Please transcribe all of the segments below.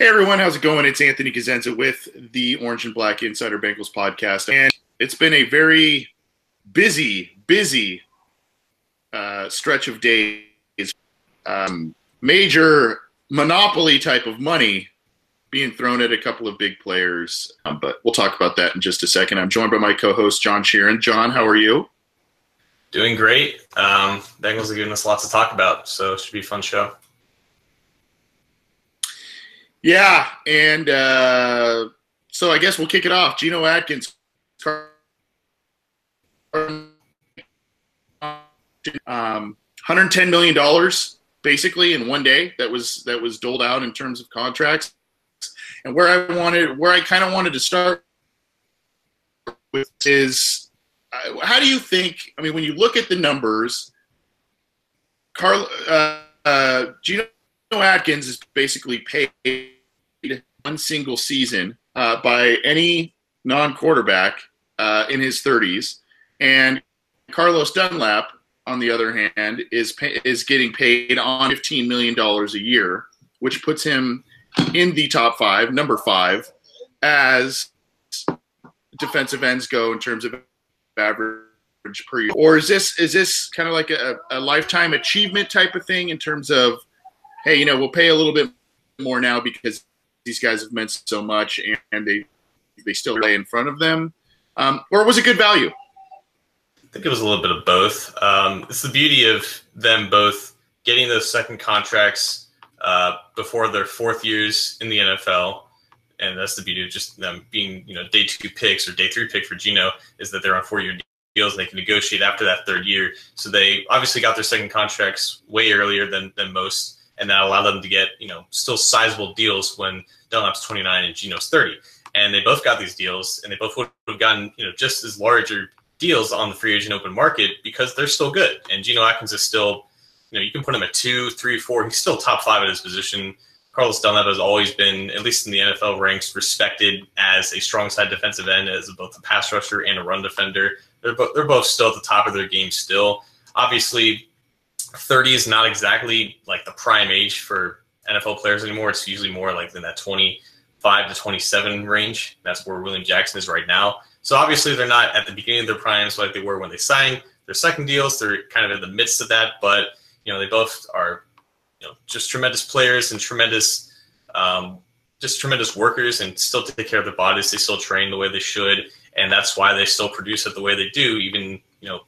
Hey everyone, how's it going? It's Anthony Cosenza with the Orange and Black Insider Bengals podcast, and it's been a very busy stretch of days. Major monopoly type of money being thrown at a couple of big players, but we'll talk about that in just a second. I'm joined by my co-host John Sheeran. John, how are you? Doing great. Bengals are giving us lots to talk about, so it should be a fun show. Yeah, and so I guess we'll kick it off. Geno Atkins, $110 million basically in one day that was doled out in terms of contracts. And where I kind of wanted to start with is, how do you think? I mean, when you look at the numbers, Geno Atkins is basically paid one single season by any non-quarterback in his 30s, and Carlos Dunlap, on the other hand, is getting paid on $15 million a year, which puts him in the top five, number 5, as defensive ends go in terms of average per year. Or is this kind of like a lifetime achievement type of thing in terms of, hey, we'll pay a little bit more now because these guys have meant so much and they still lay in front of them? Or was it good value? I think it was a little bit of both. It's the beauty of them both getting those second contracts before their 4th years in the NFL. And that's the beauty of just them being, day 2 picks or day 3 pick for Geno, is that they're on 4-year deals and they can negotiate after that 3rd year. So they obviously got their second contracts way earlier than most. And that allowed them to get, still sizable deals when Dunlap's 29 and Geno's 30. And they both got these deals, and they both would have gotten, just as larger deals on the free agent open market because they're still good. And Geno Atkins is still, you can put him at 2, 3, 4. He's still top 5 at his position. Carlos Dunlap has always been, at least in the NFL ranks, respected as a strong side defensive end, as both a pass rusher and a run defender. They're both still at the top of their game still. Obviously, 30 is not exactly like the prime age for NFL players anymore. It's usually more like in that 25 to 27 range. That's where William Jackson is right now. So obviously they're not at the beginning of their primes like they were when they signed their second deals. They're kind of in the midst of that, but they both are just tremendous players and tremendous workers, and still take care of their bodies. They still train the way they should, and that's why they still produce it the way they do, even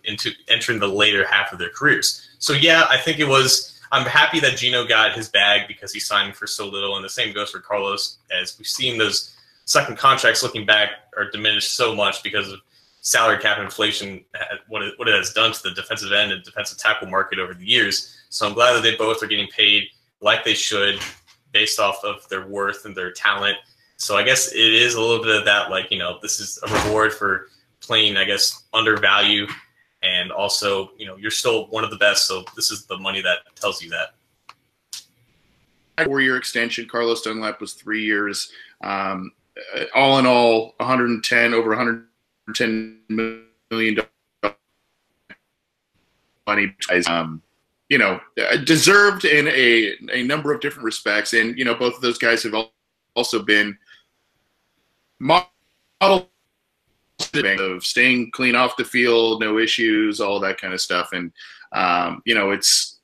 into entering the later half of their careers. So yeah, I think I'm happy that Geno got his bag because he signed for so little, and the same goes for Carlos, as we've seen those second contracts looking back are diminished so much because of salary cap inflation, what it has done to the defensive end and defensive tackle market over the years. So I'm glad that they both are getting paid like they should, based off of their worth and their talent. So I guess it is a little bit of that, this is a reward for playing, I guess, undervalue. And also, you're still one of the best, so this is the money that tells you that. 4-year extension. Carlos Dunlap was 3 years. All in all, over $110 million money. Deserved in a number of different respects. And, both of those guys have also been model of staying clean off the field, no issues, all that kind of stuff. And, it's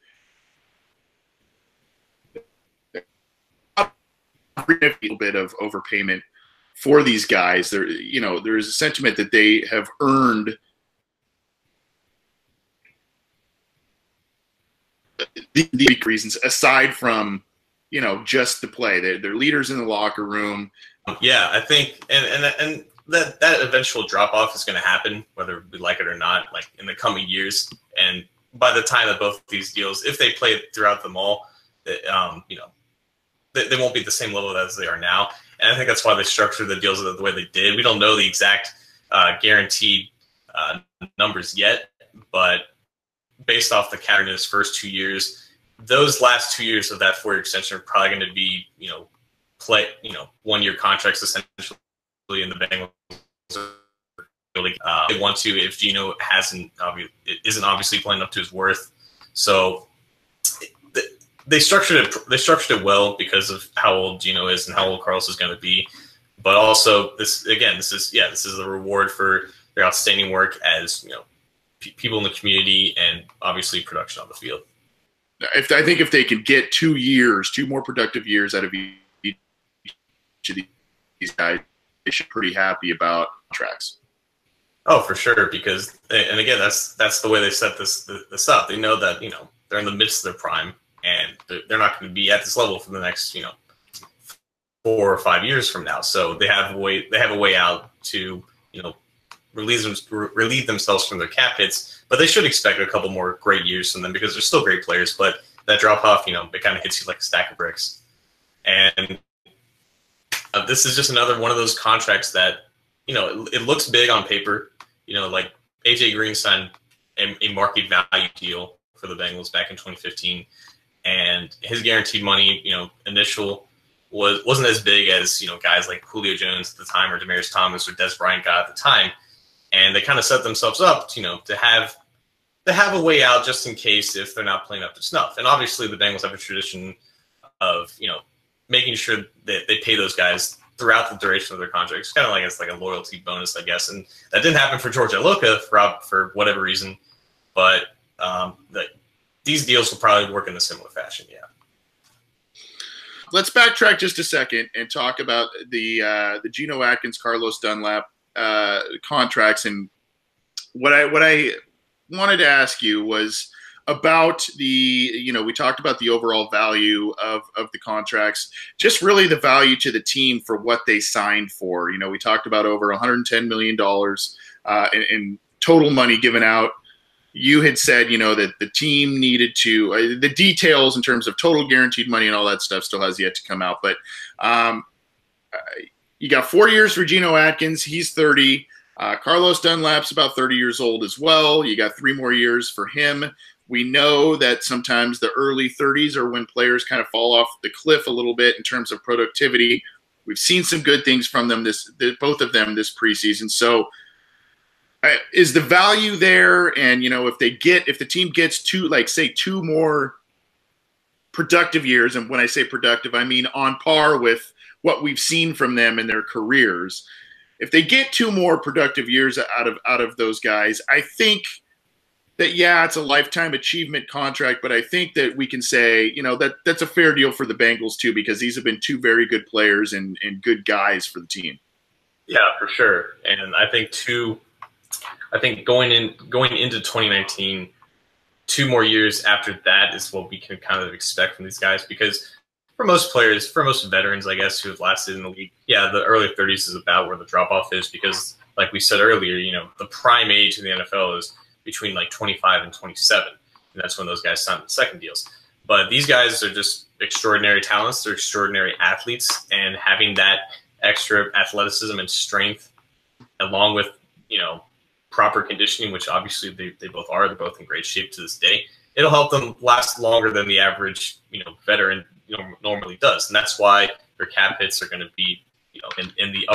a little bit of overpayment for these guys. There is a sentiment that they have earned the reasons aside from, just the play. They're leaders in the locker room. Yeah, I think, and that eventual drop off is going to happen, whether we like it or not, like in the coming years. And by the time that both these deals, if they play throughout them all, they won't be at the same level as they are now. And I think that's why they structured the deals the way they did. We don't know the exact guaranteed numbers yet, but based off the cap in his first 2 years, those last 2 years of that 4-year extension are probably going to be, 1-year contracts essentially, in the Bengals. They want to, if Geno isn't obviously playing up to his worth. So they structured it well because of how old Geno is and how old Carlos is going to be. But also, this is a reward for their outstanding work as people in the community and obviously production on the field. I think if they could get 2 more productive years out of each of these guys, they should be pretty happy about contracts. Oh, for sure. Because, and again, that's the way they set this up. They know that they're in the midst of their prime, and they're not going to be at this level for the next 4 or 5 years from now. So they have a way out to relieve themselves from their cap hits. But they should expect a couple more great years from them because they're still great players. But that drop off, it kind of hits you like a stack of bricks. And this is just another one of those contracts that it looks big on paper. Like AJ Green signed a market value deal for the Bengals back in 2015, and his guaranteed money, initial wasn't as big as guys like Julio Jones at the time or Demaryius Thomas or Des Bryant got at the time, and they kind of set themselves up to have a way out just in case if they're not playing up to snuff. And obviously the Bengals have a tradition of making sure that they pay those guys throughout the duration of their contract. It's kind of like it's like a loyalty bonus, I guess. And that didn't happen for George Iloka for whatever reason, but these deals will probably work in a similar fashion. Yeah. Let's backtrack just a second and talk about the Geno Atkins, Carlos Dunlap contracts. And what I wanted to ask you was about we talked about the overall value of the contracts, just really the value to the team for what they signed for. We talked about over $110 million in total money given out. You had said, that the team needed to, the details in terms of total guaranteed money and all that stuff still has yet to come out. But you got 4 years for Geno Atkins. He's 30. Carlos Dunlap's about 30 years old as well. You got 3 more years for him. We know that sometimes the early 30s are when players kind of fall off the cliff a little bit in terms of productivity. We've seen some good things from them, both of them this preseason. So is the value there? And, if the team gets 2 more productive years, and when I say productive, I mean on par with what we've seen from them in their careers. If they get 2 more productive years out of those guys, I think that, it's a lifetime achievement contract, but I think that we can say, that's a fair deal for the Bengals too, because these have been 2 very good players and good guys for the team. Yeah, for sure. And I think going into 2019, 2 more years after that is what we can kind of expect from these guys, because for most players, for most veterans, I guess, who have lasted in the league, the early 30s is about where the drop-off is because, like we said earlier, the prime age in the NFL is between like 25 and 27, and that's when those guys sign the second deals. But these guys are just extraordinary talents. They're extraordinary athletes, and having that extra athleticism and strength along with, proper conditioning, which obviously they both are. They're both in great shape to this day. It'll help them last longer than the average, veteran normally does, and that's why their cap hits are going to be, in the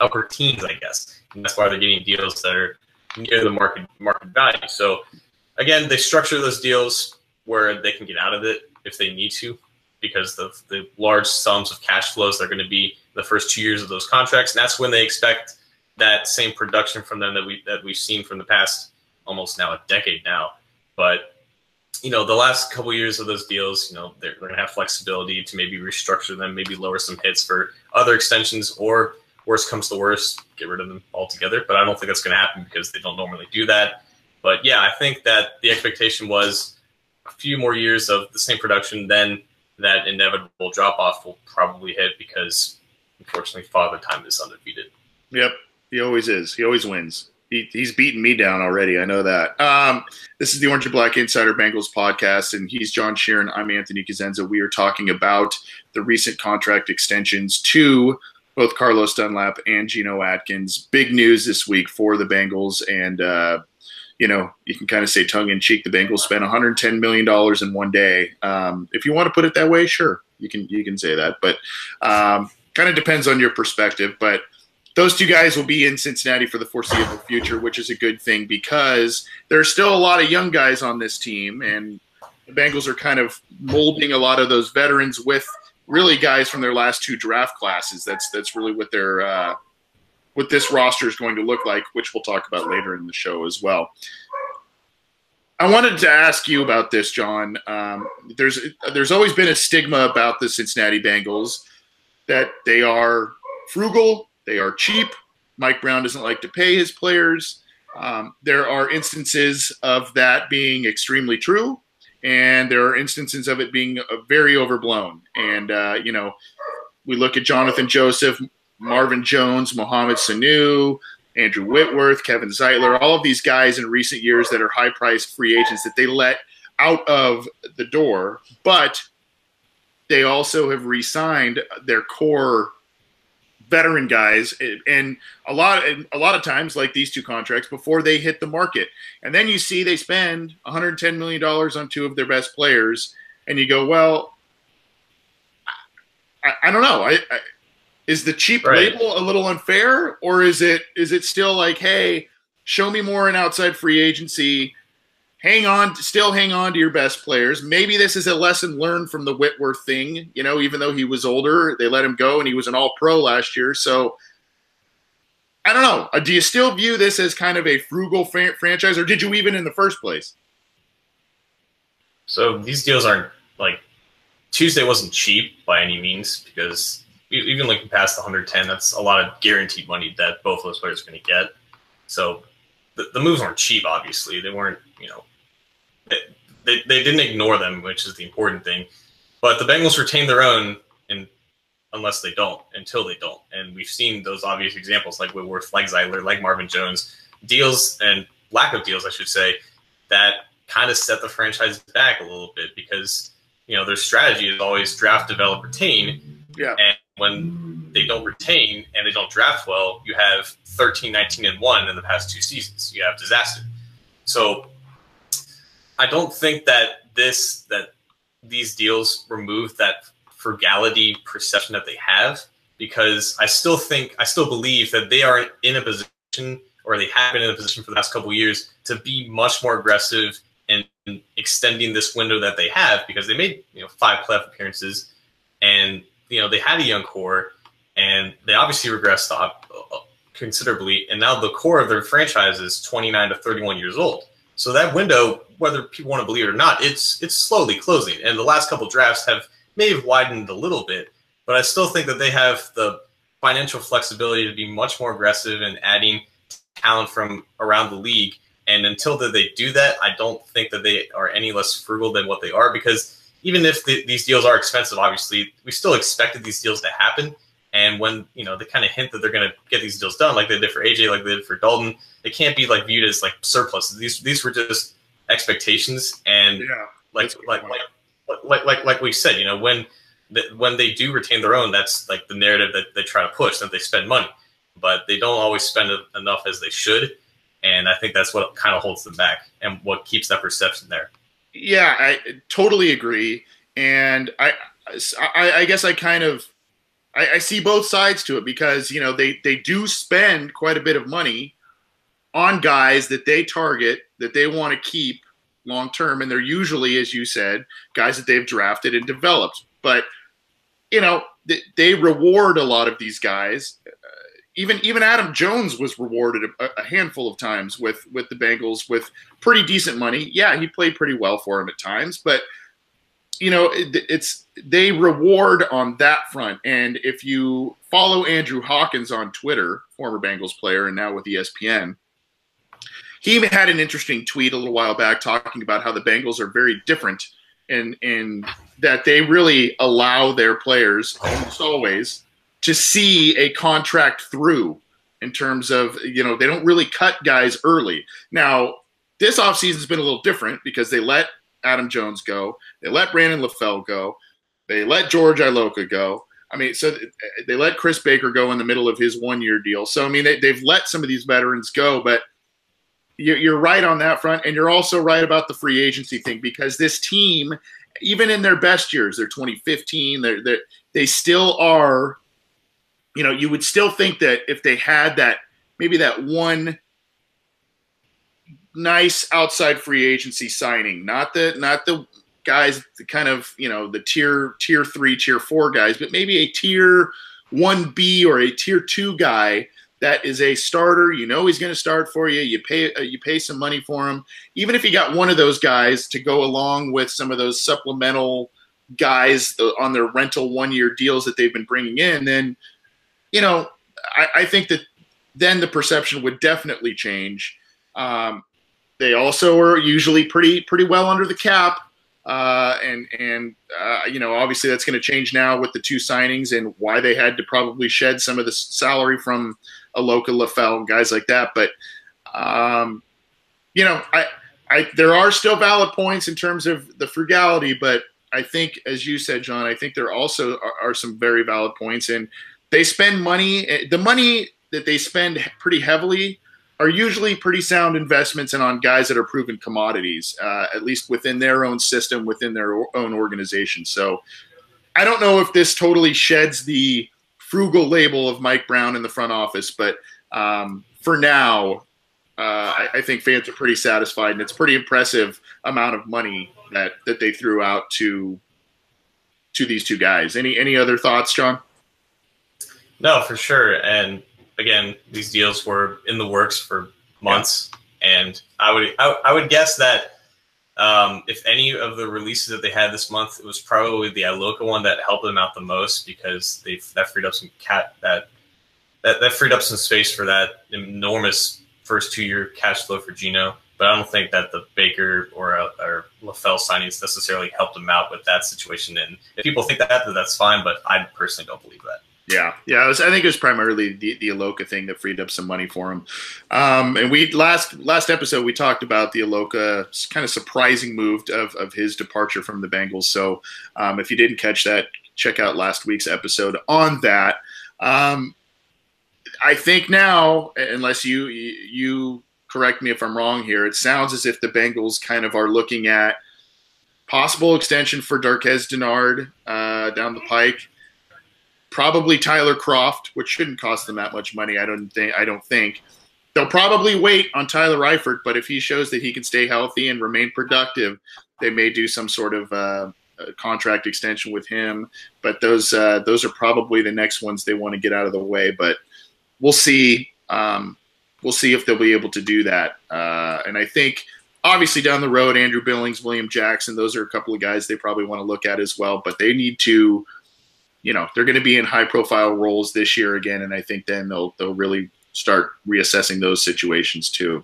upper teens, I guess. And that's why they're getting deals that are near the market value. So again, they structure those deals where they can get out of it if they need to, because the large sums of cash flows are going to be the first 2 years of those contracts, and that's when they expect that same production from them that we've seen from the past almost now a decade now. But the last couple of years of those deals, they're going to have flexibility to maybe restructure them, maybe lower some hits for other extensions, or worst comes to worst, get rid of them altogether. But I don't think that's going to happen because they don't normally do that. But yeah, I think that the expectation was a few more years of the same production, then that inevitable drop-off will probably hit because, unfortunately, Father Time is undefeated. Yep, he always is. He always wins. He's beaten me down already. I know that. This is the Orange and Black Insider Bengals podcast, and he's John Sheeran. I'm Anthony Cosenza. We are talking about the recent contract extensions to both Carlos Dunlap and Geno Atkins. Big news this week for the Bengals, and you can kind of say tongue-in-cheek, the Bengals spent $110 million in one day. If you want to put it that way, sure, you can say that, but kind of depends on your perspective. But those 2 guys will be in Cincinnati for the foreseeable future, which is a good thing because there are still a lot of young guys on this team. And the Bengals are kind of molding a lot of those veterans with really guys from their last 2 draft classes. That's really what their what this roster is going to look like, which we'll talk about later in the show as well. I wanted to ask you about this, John. There's always been a stigma about the Cincinnati Bengals that they are frugal, they are cheap. Mike Brown doesn't like to pay his players. There are instances of that being extremely true, and there are instances of it being very overblown. And, we look at Jonathan Joseph, Marvin Jones, Mohamed Sanu, Andrew Whitworth, Kevin Zeitler, all of these guys in recent years that are high-priced free agents that they let out of the door, but they also have re-signed their core veteran guys, and a lot of times, like these 2 contracts, before they hit the market. And then you see they spend $110 million on 2 of their best players, and you go, well, I don't know. Is the cheap label a little unfair, or is it still like, hey, show me more in outside free agency, still hang on to your best players. Maybe this is a lesson learned from the Whitworth thing, even though he was older, they let him go and he was an all-pro last year. So I don't know. Do you still view this as kind of a frugal franchise, or did you even in the first place? So these deals aren't like Tuesday wasn't cheap by any means, because even looking past the 110, that's a lot of guaranteed money that both of those players are going to get. So the moves weren't cheap, obviously. They weren't, they didn't ignore them, which is the important thing. But the Bengals retain their own until they don't. And we've seen those obvious examples like Whitworth, like Zeitler, like Marvin Jones, deals and lack of deals, I should say, that kind of set the franchise back a little bit, because, their strategy is always draft, develop, retain. Yeah. And when they don't retain and they don't draft well, you have 13, 19, and 1 in the past 2 seasons. You have disaster. So I don't think that these deals remove that frugality perception that they have, because I still believe that they are in a position, or they have been in a position for the past couple of years, to be much more aggressive in extending this window that they have, because they made 5 playoff appearances, and they had a young core, and they obviously regressed considerably, and now the core of their franchise is 29 to 31 years old. So that window, whether people want to believe it or not, it's slowly closing. And the last couple drafts may have widened a little bit, but I still think that they have the financial flexibility to be much more aggressive in adding talent from around the league. And until they do that, I don't think that they are any less frugal than what they are, because even if these deals are expensive, obviously, we still expected these deals to happen. And when, they kind of hint that they're going to get these deals done, like they did for AJ, like they did for Dalton, they can't be like viewed as like surpluses. These were just expectations. And like we said, when they do retain their own, that's like the narrative that they try to push, that they spend money, but they don't always spend enough as they should. And I think that's what kind of holds them back and what keeps that perception there. Yeah, I totally agree. And I guess I see both sides to it, because, they do spend quite a bit of money on guys that they target, that they want to keep long term. And they're usually, as you said, guys that they've drafted and developed. But, they reward a lot of these guys. Even Adam Jones was rewarded a handful of times with the Bengals with pretty decent money. Yeah, he played pretty well for him at times, but they reward on that front. And if you follow Andrew Hawkins on Twitter, former Bengals player and now with ESPN, he had an interesting tweet a little while back talking about how the Bengals are very different in that they really allow their players almost always to see a contract through, in terms of, they don't really cut guys early. Now, this offseason has been a little different, because they let Adam Jones go. They let Brandon LaFell go. They let George Iloka go. So they let Chris Baker go in the middle of his 1-year deal. So, they've let some of these veterans go, but you're right on that front. And you're also right about the free agency thing, because this team, even in their best years, they're 2015, they still are, you would still think that if they had maybe that one nice outside free agency signing, not the guys, kind of, the tier 3, tier 4 guys, but maybe a tier 1B or a tier 2 guy that is a starter. He's going to start for you. You pay some money for him. Even if you got one of those guys to go along with some of those supplemental guys on their rental 1-year deals that they've been bringing in, then, I think that then the perception would definitely change. They also are usually pretty well under the cap. Obviously that's going to change now with the 2 signings and why they had to probably shed some of the salary from Aloka, LaFell, guys like that. But, there are still valid points in terms of the frugality, but I think, as you said, John, I think there also are some very valid points, and they spend money. The money that they spend pretty heavily are usually pretty sound investments and on guys that are proven commodities, at least within their own system, within their own organization. So I don't know if this totally sheds the frugal label of Mike Brown in the front office, but for now, I think fans are pretty satisfied, and it's pretty impressive amount of money that they threw out to these 2 guys. Any other thoughts, John? No, for sure. And again, these deals were in the works for months, and I would guess that if any of the releases that they had this month, it was probably the Aloka one that helped them out the most, because that freed up some that freed up some space for that enormous first 2-year cash flow for Geno. But I don't think that the Baker or LaFell signings necessarily helped them out with that situation. And if people think that's fine, but I personally don't believe that. Yeah. I think it was primarily the Aloka thing that freed up some money for him. And we last episode we talked about the Aloka kind of surprising move of his departure from the Bengals. So if you didn't catch that, check out last week's episode on that. I think now, unless you correct me if I'm wrong here, it sounds as if the Bengals kind of are looking at possible extension for Darquez Dennard down the pike. Probably Tyler Kroft, which shouldn't cost them that much money. I don't think. They'll probably wait on Tyler Eifert, but if he shows that he can stay healthy and remain productive, they may do some sort of contract extension with him. But those are probably the next ones they want to get out of the way. But we'll see. We'll see if they'll be able to do that. And I think, obviously, down the road, Andrew Billings, William Jackson, those are a couple of guys they probably want to look at as well. But they need to. They're going to be in high-profile roles this year again, and I think then they'll really start reassessing those situations too.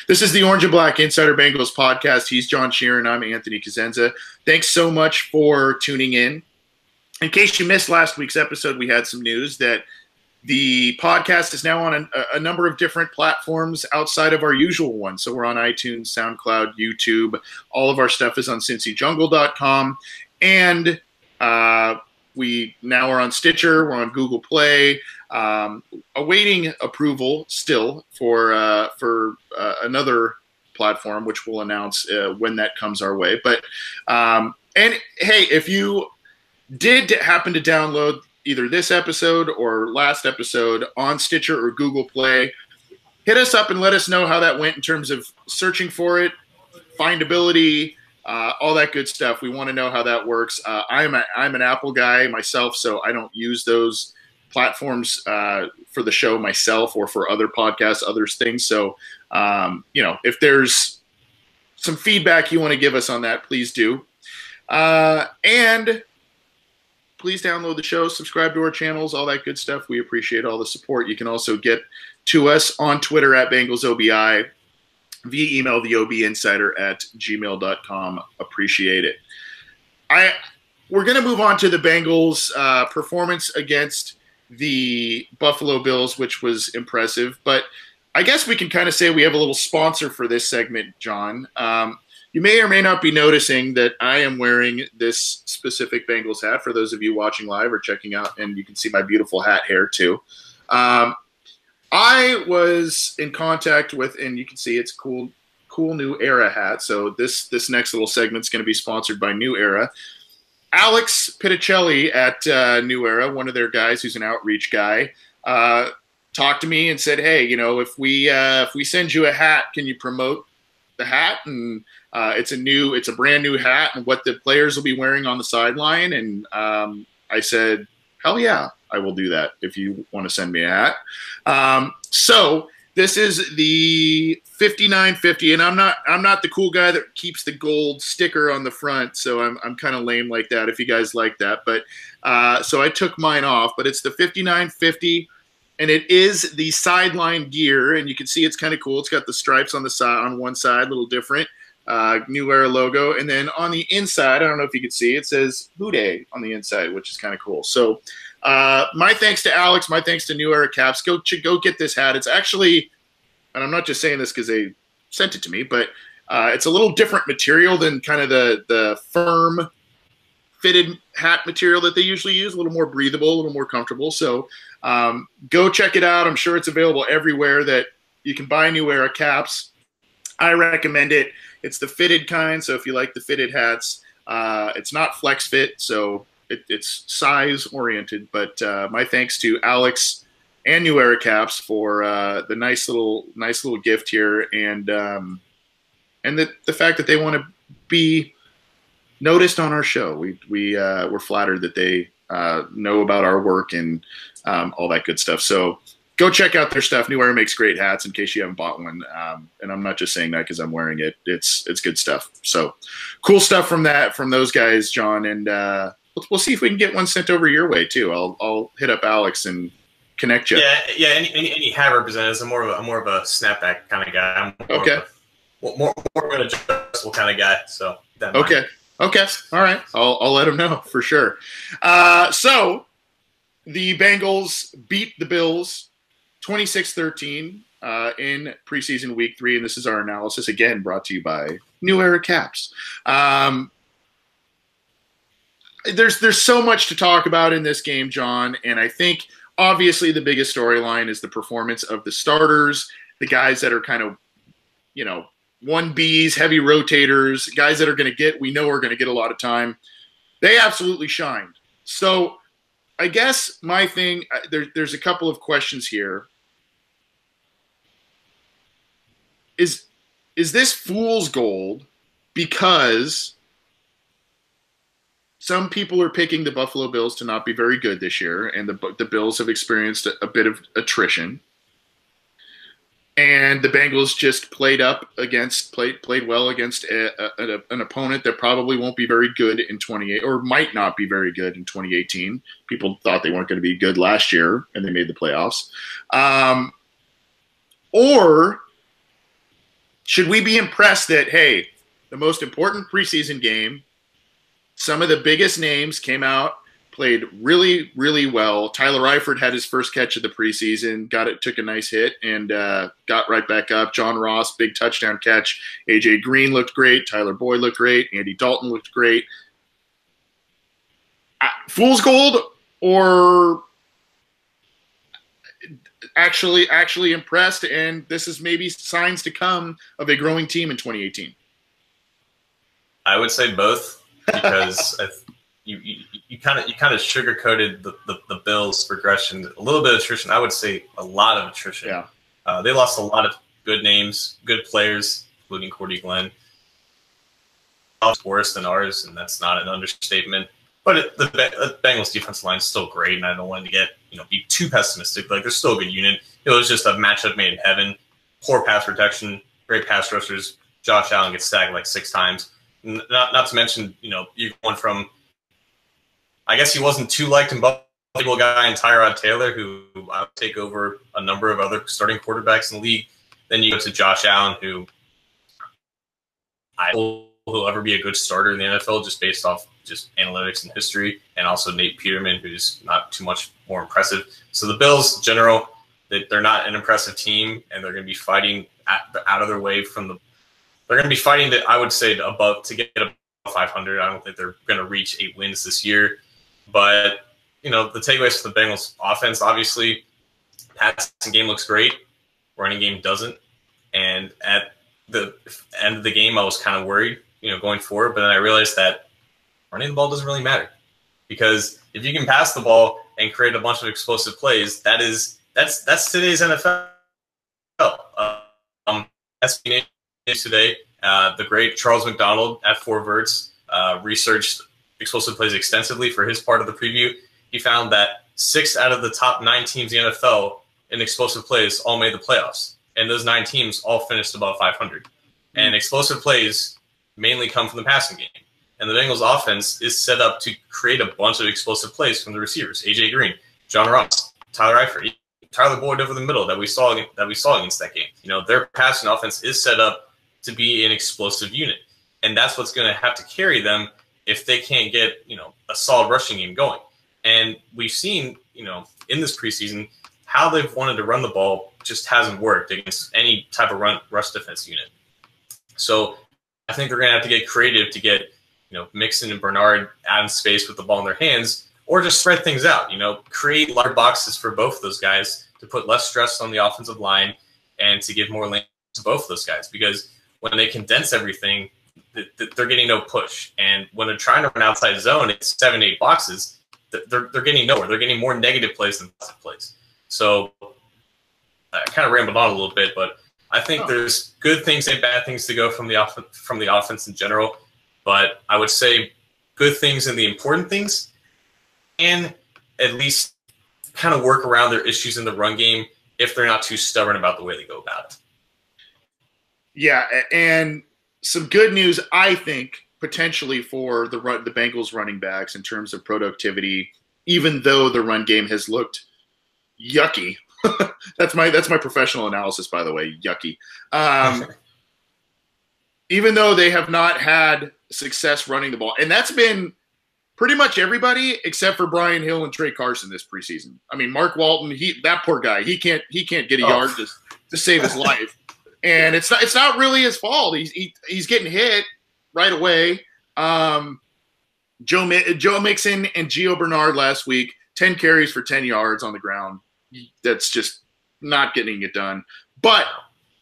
This is the Orange and Black Insider Bengals podcast. He's John Sheeran. I'm Anthony Cosenza. Thanks so much for tuning in. In case you missed last week's episode, we had some news that the podcast is now on a number of different platforms outside of our usual one. So we're on iTunes, SoundCloud, YouTube. All of our stuff is on CincyJungle.com, and we now are on Stitcher. We're on Google Play. Awaiting approval still for another platform, which we'll announce when that comes our way. But and hey, if you did happen to download either this episode or last episode on Stitcher or Google Play, hit us up and let us know how that went in terms of searching for it, findability, all that good stuff. We want to know how that works. I'm an Apple guy myself, so I don't use those platforms for the show myself or for other podcasts, other things. So, if there's some feedback you want to give us on that, please do. And please download the show, subscribe to our channels, all that good stuff. We appreciate all the support. You can also get to us on Twitter at BengalsOBI, via email, theobinsider@gmail.com. Appreciate it. We're going to move on to the Bengals' performance against the Buffalo Bills, which was impressive. But I guess we can kind of say we have a little sponsor for this segment, John. You may or may not be noticing that I am wearing this specific Bengals hat for those of you watching live or checking out, and you can see my beautiful hat hair too. I was in contact with, and you can see it's cool New Era hat. So this next little segment is going to be sponsored by New Era. Alex Pitticelli at New Era, one of their guys who's an outreach guy, talked to me and said, "Hey, if we send you a hat, can you promote the hat, and it's a brand new hat, and what the players will be wearing on the sideline. And I said, hell yeah, I will do that if you want to send me a hat. So this is the 5950, and I'm not the cool guy that keeps the gold sticker on the front, so I'm kind of lame like that. If you guys like that, but so I took mine off, but it's the 5950. And it is the sideline gear, and you can see it's kind of cool. It's got the stripes on the side, on one side, a little different. New Era logo. And then on the inside, I don't know if you can see, it says Houday on the inside, which is kind of cool. So my thanks to Alex, my thanks to New Era Caps. Go get this hat. It's actually, and I'm not just saying this because they sent it to me, but it's a little different material than kind of the firm fitted hat material that they usually use, a little more breathable, a little more comfortable. So go check it out. I'm sure it's available everywhere that you can buy New Era caps. I recommend it. It's the fitted kind, so if you like the fitted hats, it's not flex fit, so it's size oriented. But my thanks to Alex and New Era Caps for the nice little gift here, and the fact that they want to be noticed on our show. We're flattered that they know about our work and all that good stuff. So go check out their stuff. New Era makes great hats in case you haven't bought one. And I'm not just saying that because I'm wearing it. It's good stuff. So cool stuff from those guys, John. And we'll see if we can get one sent over your way too. I'll hit up Alex and connect you. Yeah. Any hat representatives. I'm more of a snapback kind of guy. I'm more of an adjustable kind of guy. So okay. Okay. All right. I'll let him know for sure. So the Bengals beat the Bills 26-13 in preseason week 3. And this is our analysis, again, brought to you by New Era Caps. There's so much to talk about in this game, John. And I think obviously the biggest storyline is the performance of the starters, the guys that are kind of, 1Bs, heavy rotators, guys that are going to get a lot of time. They absolutely shined. So I guess my thing, there's a couple of questions here. Is this fool's gold because some people are picking the Buffalo Bills to not be very good this year, and the Bills have experienced a bit of attrition? And the Bengals just played well against an opponent that probably won't be very good in 28, or might not be very good in 2018. People thought they weren't going to be good last year, and they made the playoffs. Or should we be impressed that, hey, the most important preseason game, some of the biggest names came out, played really, really well. Tyler Eifert had his first catch of the preseason, took a nice hit, and got right back up. John Ross, big touchdown catch. A.J. Green looked great. Tyler Boyd looked great. Andy Dalton looked great. Fool's gold, or actually impressed, and this is maybe signs to come of a growing team in 2018? I would say both, because you kind of sugar-coated the Bills' progression. A little bit of attrition. I would say a lot of attrition. Yeah. They lost a lot of good names, good players, including Cordy Glenn. It's worse than ours, and that's not an understatement. But the Bengals' defensive line is still great, and I don't want to be too pessimistic. Like, they're still a good unit. It was just a matchup made in heaven. Poor pass protection, great pass rushers. Josh Allen gets sacked like 6 times. Not to mention, you're going from, I guess he wasn't too liked in Buffalo guy and Tyrod Taylor, who I would take over a number of other starting quarterbacks in the league. Then you go to Josh Allen, who I will ever be a good starter in the NFL just based off just analytics and history, and also Nate Peterman, who's not too much more impressive. So the Bills, in general, they're not an impressive team, and they're going to be fighting out of their way from the. They're going to be fighting I would say to get above 500. I don't think they're going to reach 8 wins this year, but the takeaways for the Bengals offense, obviously, passing game looks great, running game doesn't, and at the end of the game, I was kind of worried, going forward, but then I realized that running the ball doesn't really matter, because if you can pass the ball and create a bunch of explosive plays, that's today's NFL. SB today The great Charles McDonald at Four Verts researched explosive plays extensively for his part of the preview. He found that 6 out of the top 9 teams in the NFL in explosive plays all made the playoffs. And those 9 teams all finished above 500. And explosive plays mainly come from the passing game. And the Bengals offense is set up to create a bunch of explosive plays from the receivers. A.J. Green, John Ross, Tyler Eifert, Tyler Boyd over the middle that we saw against that game. You know, their passing offense is set up to be an explosive unit. And that's what's going to have to carry them if they can't get, you know, a solid rushing game going. And we've seen, you know, in this preseason, how they've wanted to run the ball just hasn't worked against any type of rush defense unit. So I think they're going to have to get creative to get, you know, Mixon and Bernard out in space with the ball in their hands, or just spread things out, you know, create larger boxes for both of those guys to put less stress on the offensive line and to give more lane to both of those guys. Because when they condense everything, they're getting no push. And when they're trying to run outside zone, it's 7-8 boxes, they're getting nowhere. They're getting more negative plays than positive plays. So I kind of rambled on a little bit, but I think there's good things and bad things to go from the offense in general. But I would say good things in the important things, and at least kind of work around their issues in the run game if they're not too stubborn about the way they go about it. Yeah, and some good news, I think, potentially for the Bengals running backs in terms of productivity, even though the run game has looked yucky. That's my professional analysis, by the way, yucky. Even though they have not had success running the ball, and that's been pretty much everybody except for Brian Hill and Trey Carson this preseason. I mean, Mark Walton, that poor guy, he can't get a yard to save his life, and it's not really his fault. He's getting hit right away. Joe Mixon and Gio Bernard last week, 10 carries for 10 yards on the ground. That's just not getting it done. But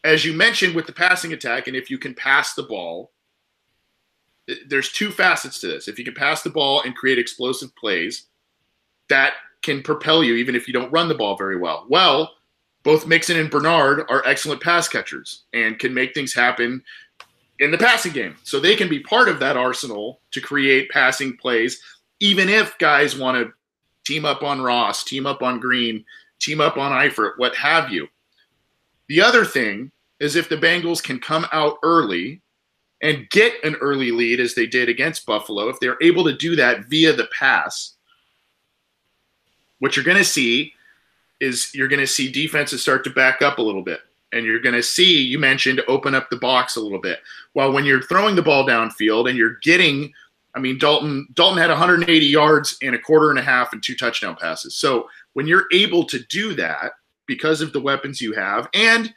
as you mentioned with the passing attack, and if you can pass the ball, there's 2 facets to this. If you can pass the ball and create explosive plays, that can propel you even if you don't run the ball very well. Well, both Mixon and Bernard are excellent pass catchers and can make things happen in the passing game. So they can be part of that arsenal to create passing plays, even if guys want to team up on Ross, team up on Green, team up on Eifert, what have you. The other thing is if the Bengals can come out early and get an early lead as they did against Buffalo, if they're able to do that via the pass, what you're going to see is you're going to see defenses start to back up a little bit. And you're going to see, you mentioned, open up the box a little bit. Well, when you're throwing the ball downfield and you're getting, I mean, Dalton had 180 yards in a quarter and a half and 2 touchdown passes. So when you're able to do that because of the weapons you have, and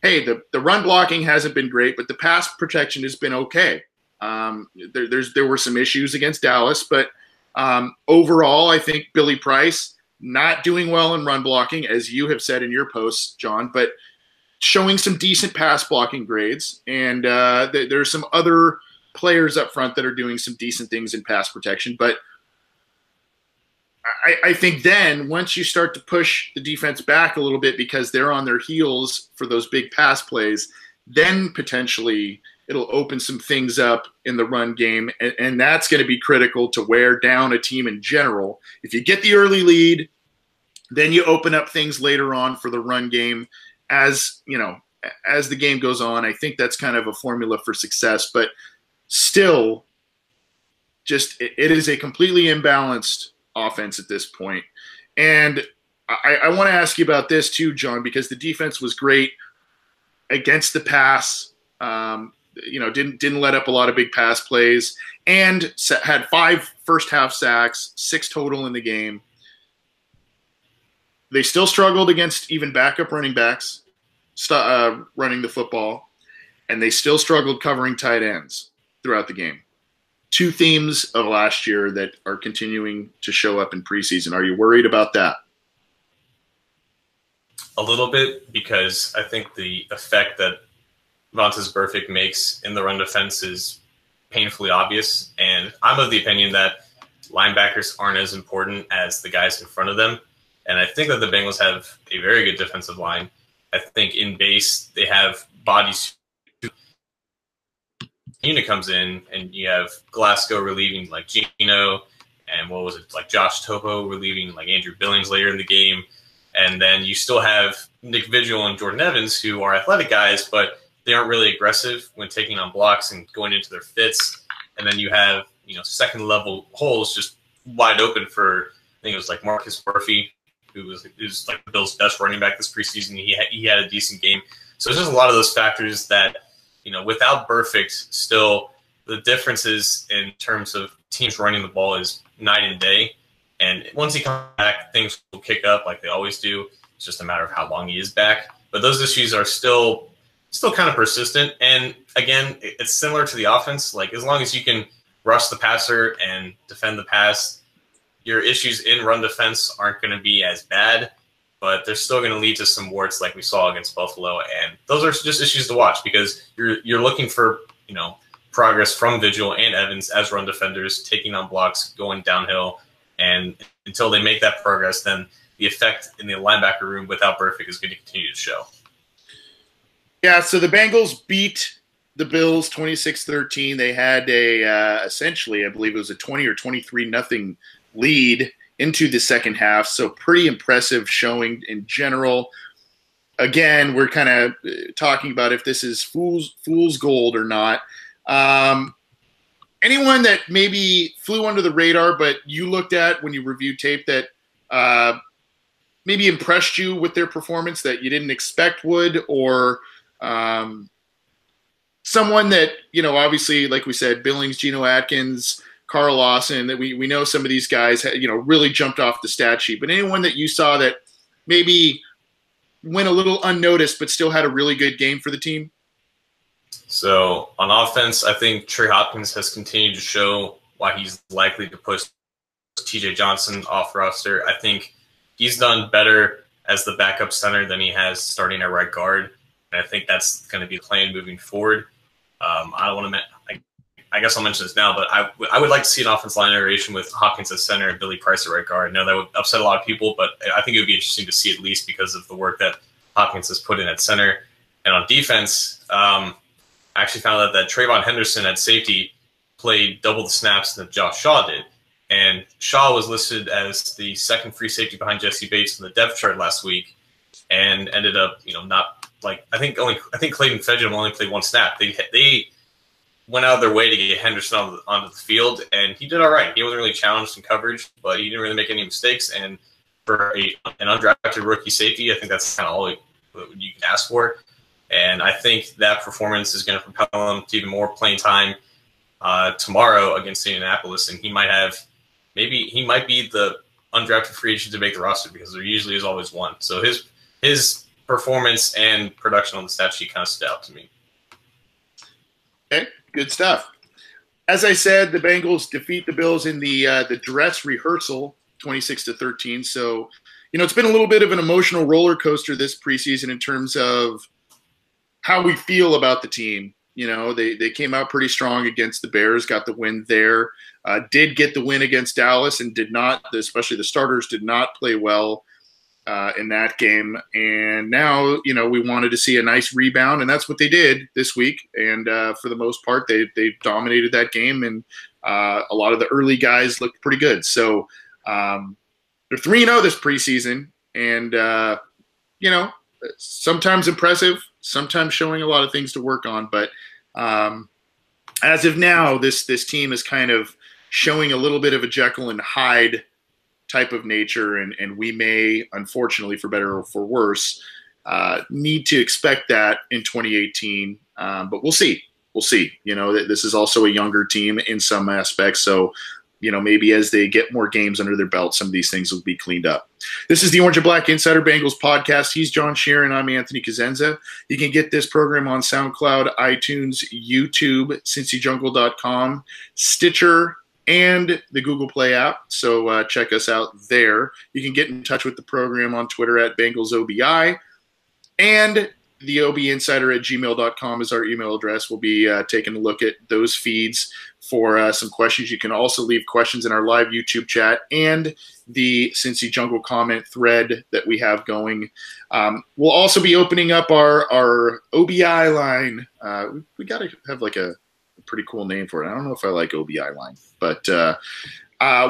hey, the run blocking hasn't been great, but the pass protection has been okay. There were some issues against Dallas, but overall, I think Billy Price not doing well in run blocking, as you have said in your posts, John, but showing some decent pass blocking grades. And there's some other players up front that are doing some decent things in pass protection. But I think then once you start to push the defense back a little bit because they're on their heels for those big pass plays, then potentially it'll open some things up in the run game. And that's going to be critical to wear down a team in general. If you get the early lead, then you open up things later on for the run game. As the game goes on, I think that's kind of a formula for success. But still, just it is a completely imbalanced offense at this point. And I want to ask you about this too, John, because the defense was great against the pass. Didn't let up a lot of big pass plays, and had 5 first half sacks, 6 total in the game. They still struggled against even backup running backs running the football, and they still struggled covering tight ends throughout the game. 2 themes of last year that are continuing to show up in preseason. Are you worried about that? A little bit, because I think the effect that Vontaze Burfict makes in the run defense is painfully obvious. And I'm of the opinion that linebackers aren't as important as the guys in front of them. And I think that the Bengals have a very good defensive line. I think in base they have bodies unit comes in, and you have Glasgow relieving like Geno, and what was it, like Josh Topo relieving like Andrew Billings later in the game. And then you still have Nick Vigil and Jordan Evans, who are athletic guys, but they aren't really aggressive when taking on blocks and going into their fits. And then you have, second level holes just wide open for, I think it was like Marcus Murphy, who's like the Bills' best running back this preseason. He had a decent game. So there's just a lot of those factors that, without Burfict, still the differences in terms of teams running the ball is night and day. And once he comes back, things will kick up like they always do. It's just a matter of how long he is back. But those issues are still kind of persistent. And again, it's similar to the offense. Like, as long as you can rush the passer and defend the pass, your issues in run defense aren't going to be as bad, but they're still going to lead to some warts like we saw against Buffalo. And those are just issues to watch because you're looking for, progress from Vigil and Evans as run defenders, taking on blocks, going downhill. And until they make that progress, then the effect in the linebacker room without Burfict is going to continue to show. Yeah, so the Bengals beat the Bills 26-13. They had essentially, I believe it was a 20 or 23-0 lead into the second half. So pretty impressive showing in general. Again, we're kind of talking about if this is fool's gold or not. Anyone that maybe flew under the radar, but you looked at when you reviewed tape that maybe impressed you with their performance that you didn't expect would, or someone that, obviously, like we said, Billings, Geno, Atkins, Carl Lawson, that we know some of these guys, really jumped off the stat sheet. But anyone that you saw that maybe went a little unnoticed but still had a really good game for the team? So on offense, I think Trey Hawkins has continued to show why he's likely to push TJ Johnson off roster. I think he's done better as the backup center than he has starting at right guard. And I think that's going to be the plan moving forward. I don't want to I guess I'll mention this now, but I would like to see an offensive line iteration with Hawkins at center and Billy Price at right guard. I know that would upset a lot of people, but I think it would be interesting to see, at least because of the work that Hawkins has put in at center. And on defense, I actually found out that Trayvon Henderson at safety played double the snaps that Josh Shaw did. And Shaw was listed as the second free safety behind Jesse Bates in the depth chart last week, and ended up, not like I think Clayton Fedgem only played one snap. They went out of their way to get Henderson onto the field, and he did all right. He wasn't really challenged in coverage, but he didn't really make any mistakes. And for an undrafted rookie safety, I think that's kind of all you can ask for. And I think that performance is going to propel him to even more playing time tomorrow against Indianapolis, and he might be the undrafted free agent to make the roster, because there usually is always one. So his performance and production on the stat sheet kind of stood out to me. Okay, good stuff. As I said, the Bengals defeat the Bills in the dress rehearsal, 26-13. So, it's been a little bit of an emotional roller coaster this preseason in terms of how we feel about the team. They came out pretty strong against the Bears, got the win there, did get the win against Dallas, and did not, especially the starters, did not play well in that game. And now, we wanted to see a nice rebound, and that's what they did this week. And for the most part, they dominated that game, and a lot of the early guys looked pretty good. So they're 3-0 this preseason, and, sometimes impressive, sometimes showing a lot of things to work on. But as of now, this team is kind of showing a little bit of a Jekyll-and-Hyde type of nature, and we may, unfortunately, for better or for worse, need to expect that in 2018. But we'll see. We'll see. This is also a younger team in some aspects, so maybe as they get more games under their belt, some of these things will be cleaned up. This is the Orange and Black Insider Bengals podcast. He's John Sheeran. I'm Anthony Cosenza. You can get this program on SoundCloud, iTunes, YouTube, CincyJungle.com, Stitcher, and the Google Play app. So check us out there. You can get in touch with the program on Twitter at BengalsOBI. And the obinsider@gmail.com is our email address. We'll be taking a look at those feeds for some questions. You can also leave questions in our live YouTube chat and the Cincy Jungle comment thread that we have going. We'll also be opening up our OBI line. We got to have like a pretty cool name for it. I don't know if I like OBI line, but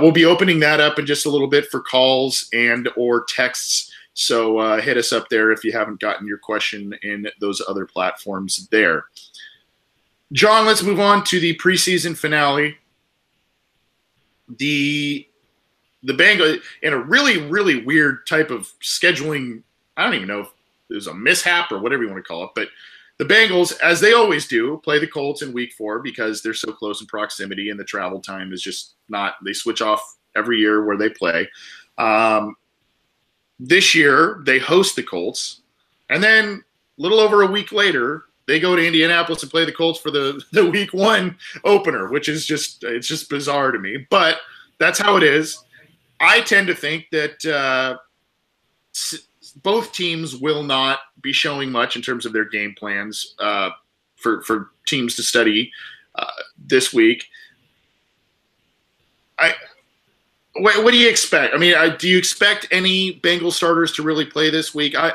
we'll be opening that up in just a little bit for calls and or texts. So hit us up there if you haven't gotten your question in those other platforms there. John, let's move on to the preseason finale. The Bengals, in a really, really weird type of scheduling, I don't even know if it was a mishap or whatever you want to call it, but the Bengals, as they always do, play the Colts in week 4 because they're so close in proximity and the travel time is just not – they switch off every year where they play. This year, they host the Colts, and then a little over a week later, they go to Indianapolis and play the Colts for the week 1 opener, which is just – it's just bizarre to me. But that's how it is. I tend to think that both teams will not be showing much in terms of their game plans for teams to study this week. What do you expect? I mean, do you expect any Bengals starters to really play this week? I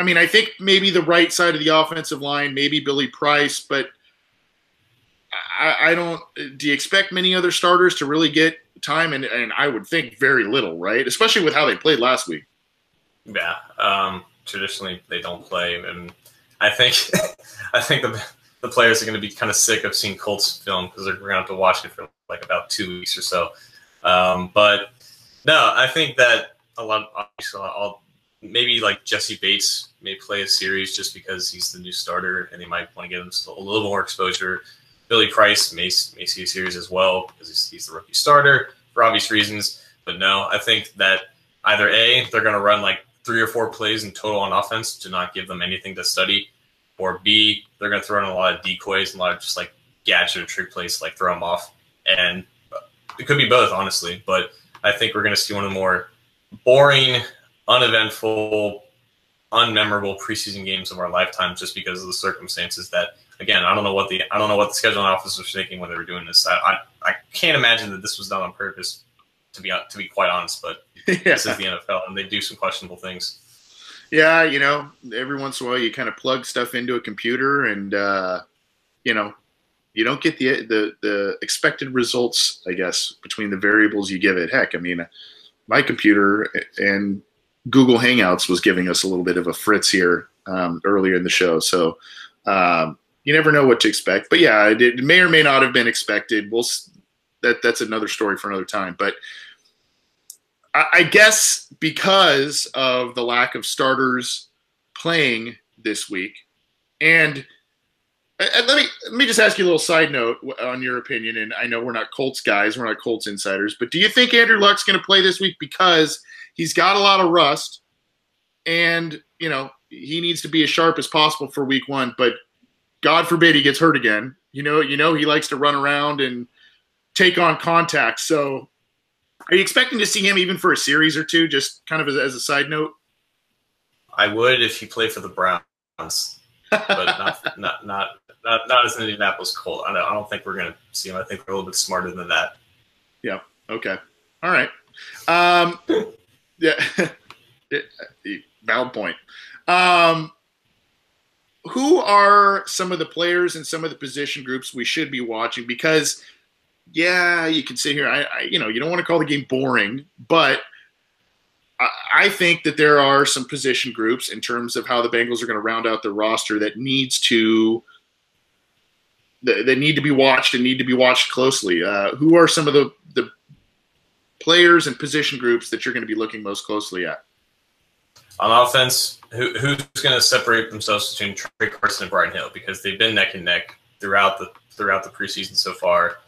mean, I think maybe the right side of the offensive line, maybe Billy Price, but I don't. Do you expect many other starters to really get time? And I would think very little, right? Especially with how they played last week. Yeah. Traditionally, they don't play, and I think the players are going to be kind of sick of seeing Colts film because they're going to have to watch it for like about 2 weeks or so. But no, I think that maybe like Jesse Bates may play a series just because he's the new starter and they might want to give him a little more exposure. Billy Price may see a series as well because he's the rookie starter for obvious reasons. But no, I think that either A, they're going to run like 3 or 4 plays in total on offense to not give them anything to study, or B, they're going to throw in a lot of decoys and a lot of just like gadget or trick plays to like throw them off. And it could be both, honestly, but I think we're going to see one of the more boring, uneventful, unmemorable preseason games of our lifetime just because of the circumstances that, again, I don't know what the scheduling officers were thinking when they were doing this. I can't imagine that this was done on purpose, to be quite honest, but This is the NFL, and they do some questionable things. Yeah, every once in a while you kind of plug stuff into a computer and, you don't get the expected results, I guess, between the variables you give it. Heck, I mean, my computer and Google Hangouts was giving us a little bit of a fritz here earlier in the show. So you never know what to expect. But, yeah, it may or may not have been expected. That's another story for another time. But I guess because of the lack of starters playing this week, and let me just ask you a little side note on your opinion, and I know we're not Colts guys, we're not Colts insiders, but do you think Andrew Luck's going to play this week because he's got a lot of rust and, he needs to be as sharp as possible for week 1, but God forbid he gets hurt again. He likes to run around and take on contact. So are you expecting to see him even for a series or two, just kind of as a side note? I would if he played for the Browns, but not as an Indianapolis Colt. I don't think we're going to see him. I think we're a little bit smarter than that. Yeah. Okay. All right. Yeah. Valid point. Who are some of the players and some of the position groups we should be watching? Because, yeah, you can sit here. You don't want to call the game boring, but I think that there are some position groups in terms of how the Bengals are going to round out their roster that need to be watched and need to be watched closely. Who are some of the players and position groups that you're going to be looking most closely at? On offense, who's going to separate themselves between Trey Carson and Brian Hill, because they've been neck and neck throughout the preseason so far.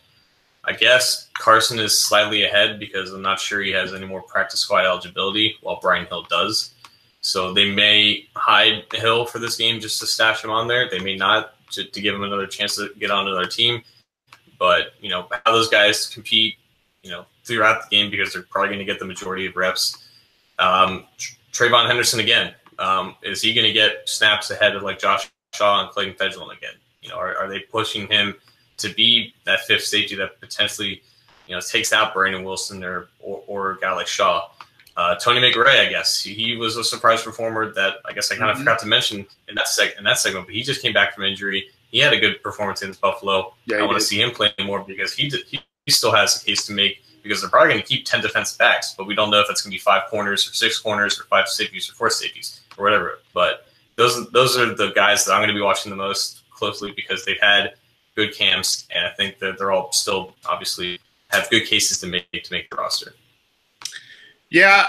I guess Carson is slightly ahead because I'm not sure he has any more practice squad eligibility, while Brian Hill does. So they may hide Hill for this game just to stash him on there. They may not, to give him another chance to get onto their team. But, how those guys compete, throughout the game, because they're probably going to get the majority of reps. Trayvon Henderson again. Is he going to get snaps ahead of like Josh Shaw and Clayton Fejedelem again? Are they pushing him to be that fifth safety that potentially, takes out Brandon Wilson or a guy like Shaw? Tony McRae, I guess he was a surprise performer that I guess I kind of forgot to mention in that segment, but he just came back from injury he had a good performance against Buffalo. Yeah, I want to see him play more because he still has a case to make because they're probably going to keep 10 defensive backs, but we don't know if it's going to be 5 corners or 6 corners or 5 safeties or 4 safeties or whatever. But those are the guys that I'm going to be watching the most closely because they've had good camps, and I think that they're all still obviously have good cases to make the roster. Yeah,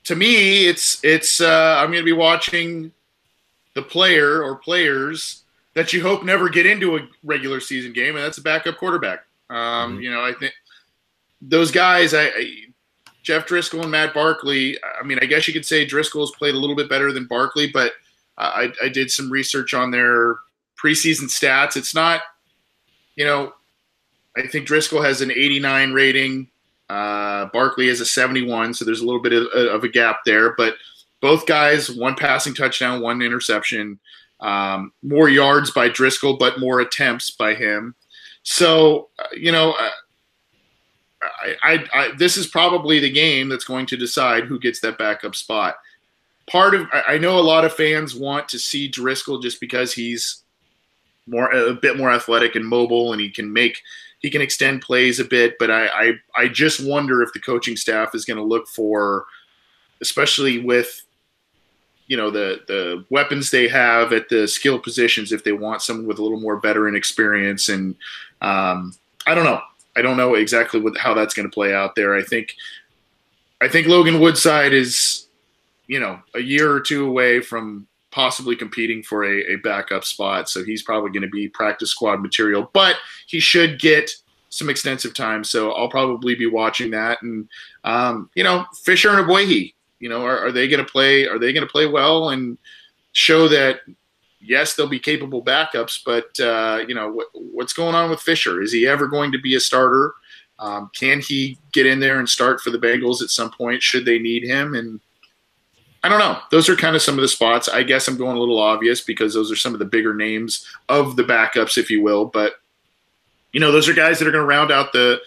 to me, it's I'm going to be watching the player or players that you hope never get into a regular season game, and that's a backup quarterback. I think those guys, Jeff Driscoll and Matt Barkley, I mean, I guess you could say Driscoll's played a little bit better than Barkley, but I did some research on their preseason stats. It's not, I think Driscoll has an 89 rating. Barkley has a 71, so there's a little bit of a gap there. But both guys, 1 passing touchdown, 1 interception. More yards by Driscoll, but more attempts by him. So, this is probably the game that's going to decide who gets that backup spot. I know a lot of fans want to see Driscoll just because he's a bit more athletic and mobile, and he can extend plays a bit. But I just wonder if the coaching staff is going to look for, especially with the weapons they have at the skill positions, if they want someone with a little more veteran experience. And I don't know. I don't know exactly how that's going to play out there. I think Logan Woodside is, a year or 2 away from possibly competing for a backup spot. So he's probably going to be practice squad material, but he should get some extensive time. So I'll probably be watching that. And, Fisher and Aboihi, are they going to play? Are they going to play well and show that, yes, they'll be capable backups, but, what's going on with Fisher? Is he ever going to be a starter? Can he get in there and start for the Bengals at some point? Should they need him? And I don't know. Those are kind of some of the spots. I guess I'm going a little obvious because those are some of the bigger names of the backups, if you will. But, those are guys that are going to round out the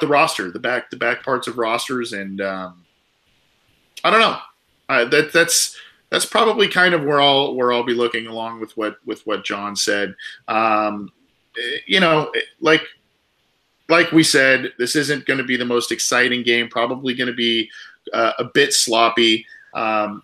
roster, the back parts of rosters. And I don't know. That's probably kind of where I'll be looking, along with what John said. Like we said, this isn't going to be the most exciting game. Probably going to be a bit sloppy. I'm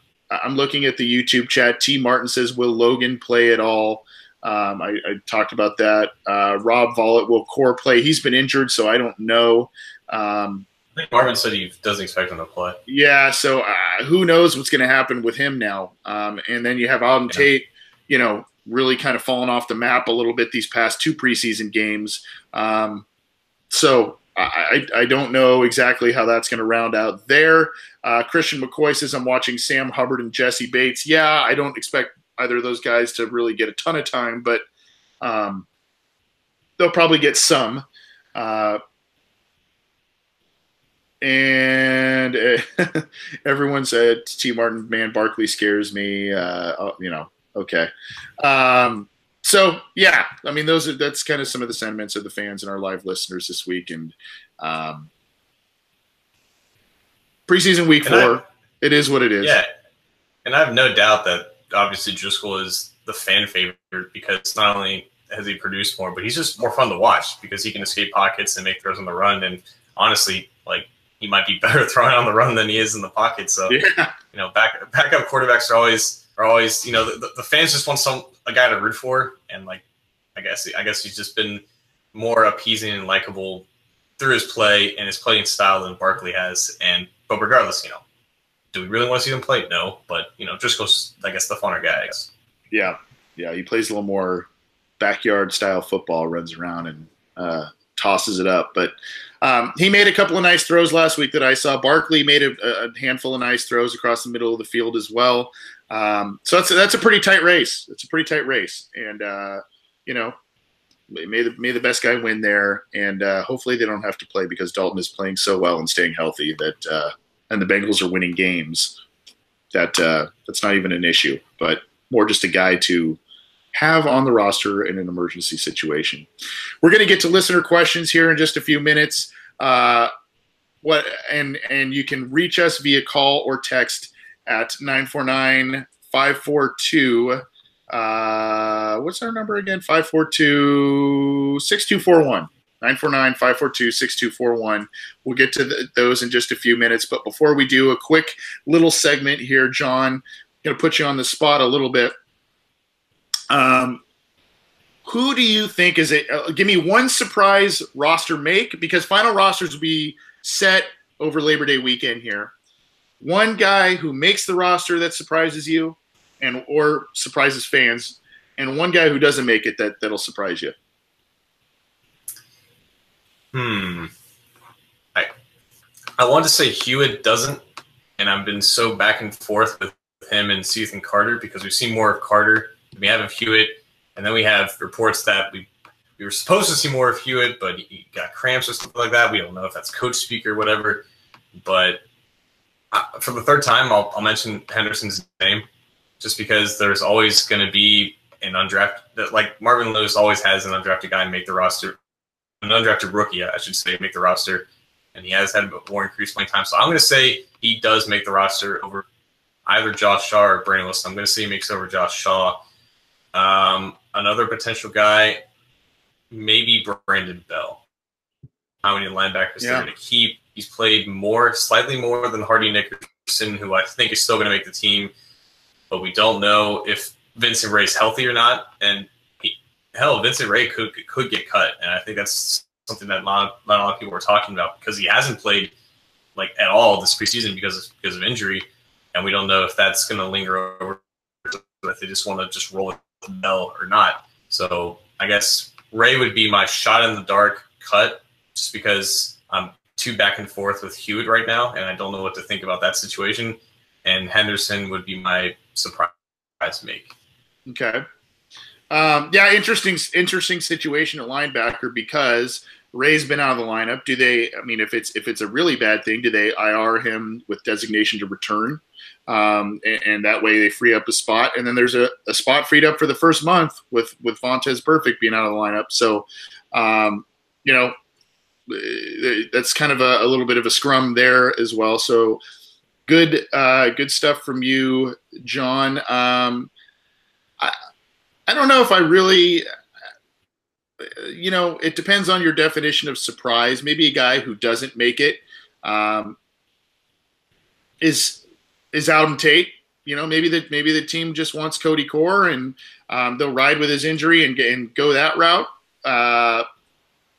looking at the YouTube chat. T. Martin says, "Will Logan play at all?" I talked about that. Rob Vollett, will Core play? He's been injured, so I don't know. I think Marvin said he doesn't expect him to play. Yeah, so who knows what's going to happen with him now. And then you have Alden Tate, really kind of fallen off the map a little bit these past 2 preseason games. So I don't know exactly how that's going to round out there. Christian McCoy says, "I'm watching Sam Hubbard and Jesse Bates." Yeah, I don't expect either of those guys to really get a ton of time, but they'll probably get some. And everyone said, T. Martin, man, Barkley scares me. Okay. So yeah, I mean, that's kind of some of the sentiments of the fans and our live listeners this week. And preseason week 4, it is what it is. Yeah, and I have no doubt that obviously Driscoll is the fan favorite because not only has he produced more, but he's just more fun to watch because he can escape pockets and make throws on the run. And honestly, he might be better throwing on the run than he is in the pocket. So, backup quarterbacks are always the fans just want a guy to root for. And I guess he's just been more appeasing and likable through his play and his playing style than Barkley has. But regardless, do we really want to see them play? No, but Driscoll's, I guess, the funner guy, I guess. Yeah. He plays a little more backyard style football, runs around and tosses it up. But he made a couple of nice throws last week that I saw. Barkley made a handful of nice throws across the middle of the field as well. So that's a pretty tight race. It's a pretty tight race, and may the best guy win there. And hopefully they don't have to play because Dalton is playing so well and staying healthy that and the Bengals are winning games. That's not even an issue, but more just a guy to have on the roster in an emergency situation. We're going to get to listener questions here in just a few minutes. And you can reach us via call or text at 949-542 What's our number again? 542-6241. 949-542-6241. We'll get to those in just a few minutes. But before we do, a quick little segment here, John, I'm going to put you on the spot a little bit. Who do you think is it? Give me one surprise roster make, because final rosters will be set over Labor Day weekend here. One guy who makes the roster that surprises you or surprises fans, and one guy who doesn't make it that'll surprise you. I want to say Hewitt doesn't, and I've been so back and forth with him and Seath and Carter, because we've seen more of Carter than we have of Hewitt. And then we have reports that we were supposed to see more of Hewitt, but he got cramps or something like that. We don't know if that's coach speak or whatever. But for the third time, I'll mention Henderson's name, just because there's always going to be an undrafted – like Marvin Lewis always has an undrafted guy make the roster – an undrafted rookie, I should say, make the roster. And he has had more increased playing time. So I'm going to say he does make the roster over either Josh Shaw or Brandon Wilson. I'm going to say he makes over Josh Shaw. Another potential guy, maybe Brandon Bell. How many linebackers they're going to keep? He's played slightly more than Hardy Nickerson, who I think is still going to make the team, but we don't know if Vincent Ray's healthy or not. And Vincent Ray could get cut, and I think that's something that not a lot of people are talking about, because he hasn't played like at all this preseason because of injury, and we don't know if that's going to linger over, if they just want to just roll it with Bell or not. So I guess Ray would be my shot in the dark cut, just because I'm too back and forth with Hewitt right now, and I don't know what to think about that situation. And Henderson would be my surprise make. Okay. Yeah, interesting situation at linebacker, because Ray's been out of the lineup. Do they? I mean, if it's a really bad thing, do they IR him with designation to return, and that way they free up a spot? And then there's a spot freed up for the first month with Vontaze Perfect being out of the lineup. So, that's kind of a little bit of a scrum there as well. So, good stuff from you, John. I don't know if I really, it depends on your definition of surprise. Maybe a guy who doesn't make it is Adam Tate. Maybe the team just wants Cody Core, and they'll ride with his injury and go that route.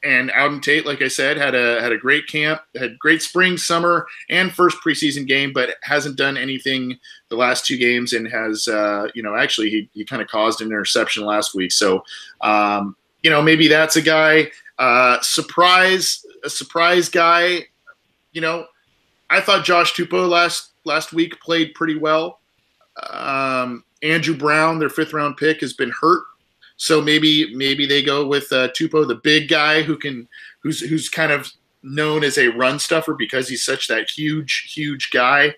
And Adam Tate, like I said, had a great camp, had great spring, summer, and first preseason game, but hasn't done anything the last two games, and has, actually he kind of caused an interception last week. So, maybe that's a guy, a surprise guy. I thought Josh Tupou last week played pretty well. Andrew Brown, their 5th round pick, has been hurt. So maybe they go with Tupou, the big guy who's kind of known as a run stuffer because he's such that huge guy.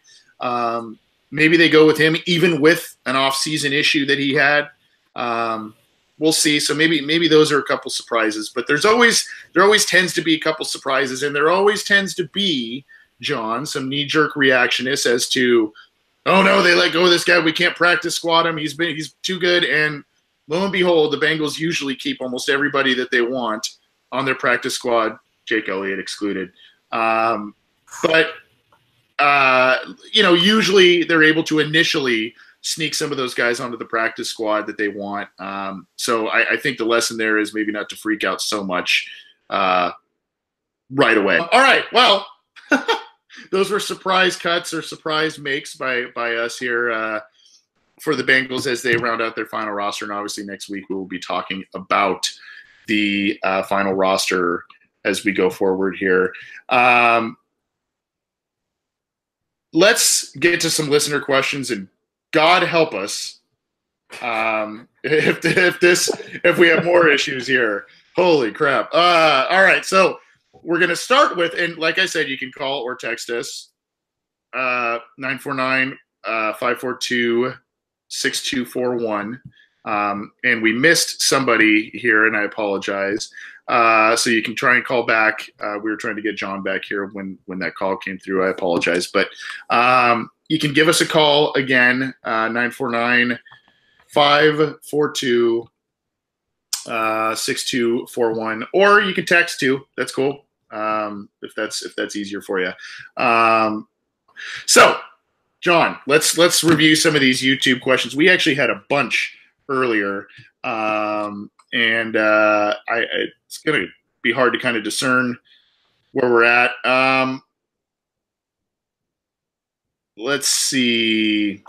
Maybe they go with him, even with an off-season issue that he had. We'll see. So maybe those are a couple surprises. But there always tends to be a couple surprises, and there always tends to be, John, some knee-jerk reactionists as to, oh no, they let go of this guy, we can't practice squad him, he's too good. And lo and behold, the Bengals usually keep almost everybody that they want on their practice squad, Jake Elliott excluded. Usually they're able to initially sneak some of those guys onto the practice squad that they want. So I think the lesson there is maybe not to freak out so much right away. All right, well, those were surprise cuts or surprise makes by us here for the Bengals as they round out their final roster. And obviously next week we will be talking about the final roster as we go forward here. Let's get to some listener questions, and God help us if we have more issues here. Holy crap. All right. So we're going to start with, and like I said, you can call or text us 949-542-6241. And we missed somebody here, and I apologize. So you can try and call back. We were trying to get John back here when that call came through. I apologize. But you can give us a call again, 542-6241, or you can text too. That's cool. If that's easier for you. So, John, let's review some of these YouTube questions. We actually had a bunch earlier, and it's going to be hard to kind of discern where we're at. Let's see.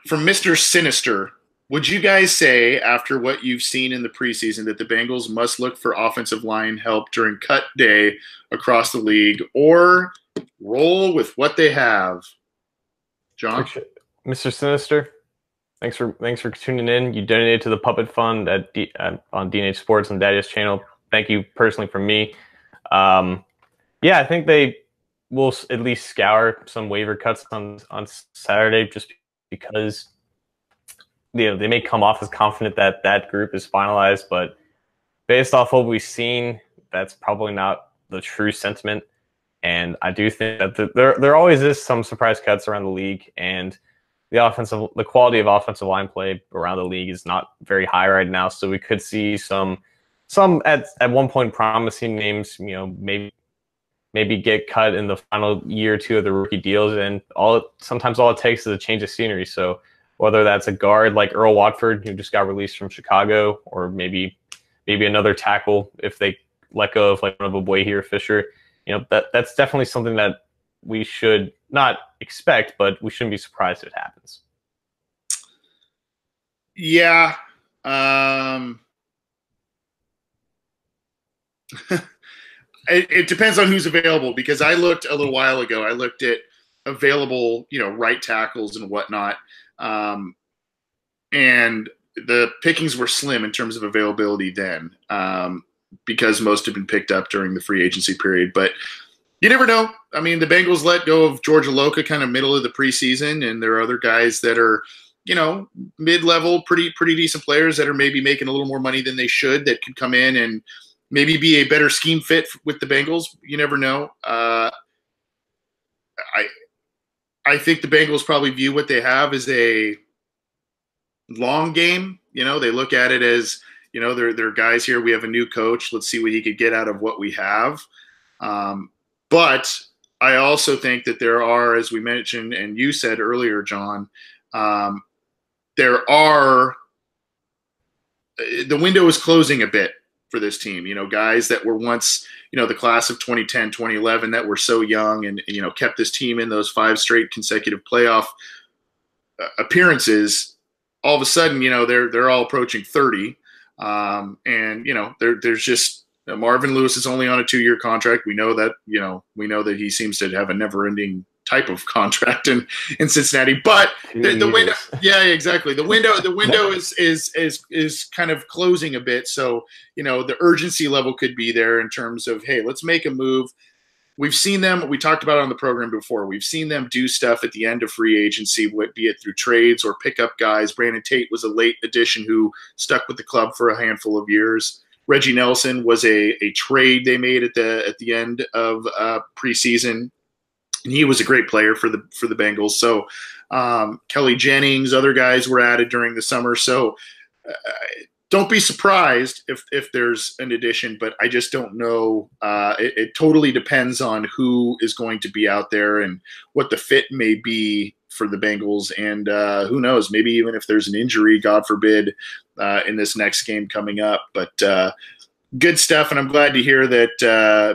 From Mr. Sinister, would you guys say, after what you've seen in the preseason, that the Bengals must look for offensive line help during cut day across the league, or roll with what they have? John? Mr. Sinister, thanks for tuning in. You donated to the Puppet Fund on DNH Sports on Daddy's channel. Thank you personally from me. I think they will at least scour some waiver cuts on Saturday, just because they may come off as confident that that group is finalized, but based off what we've seen, that's probably not the true sentiment. And I do think that there always is some surprise cuts around the league, and the quality of offensive line play around the league is not very high right now. So we could see some at one point promising names, maybe get cut in the final year or two of the rookie deals, and sometimes all it takes is a change of scenery. So whether that's a guard like Earl Watford, who just got released from Chicago, or maybe another tackle if they let go of like one of Abuehi or Fisher, that's definitely something that we should not expect, but we shouldn't be surprised if it happens. Yeah. It depends on who's available, because I looked a little while ago. I looked at available, right tackles and whatnot, and the pickings were slim in terms of availability then, because most have been picked up during the free agency period. But you never know. I mean, the Bengals let go of George Aloka kind of middle of the preseason, and there are other guys that are, mid-level, pretty decent players that are maybe making a little more money than they should, that could come in and maybe be a better scheme fit with the Bengals. You never know. I think the Bengals probably view what they have as a long game. They look at it as, they're guys here. We have a new coach. Let's see what he could get out of what we have. But I also think that there are, as we mentioned and you said earlier, John, the window is closing a bit for this team. Guys that were once, the class of 2010, 2011, that were so young and kept this team in those 5 straight consecutive playoff appearances. All of a sudden, they're all approaching 30. And there's just Marvin Lewis is only on a 2-year contract. We know that, he seems to have a never-ending type of contract in Cincinnati, but the window, yeah, exactly. The window is kind of closing a bit. So, the urgency level could be there in terms of, hey, let's make a move. We've seen them, we talked about it on the program before, we've seen them do stuff at the end of free agency, be it through trades or pick up guys. Brandon Tate was a late addition who stuck with the club for a handful of years. Reggie Nelson was a trade they made at the end of preseason, and he was a great player for the Bengals. So Kelly Jennings, other guys were added during the summer. So don't be surprised if there's an addition, but I just don't know. It totally depends on who is going to be out there and what the fit may be for the Bengals. And who knows, maybe even if there's an injury, God forbid, in this next game coming up. But good stuff, and I'm glad to hear that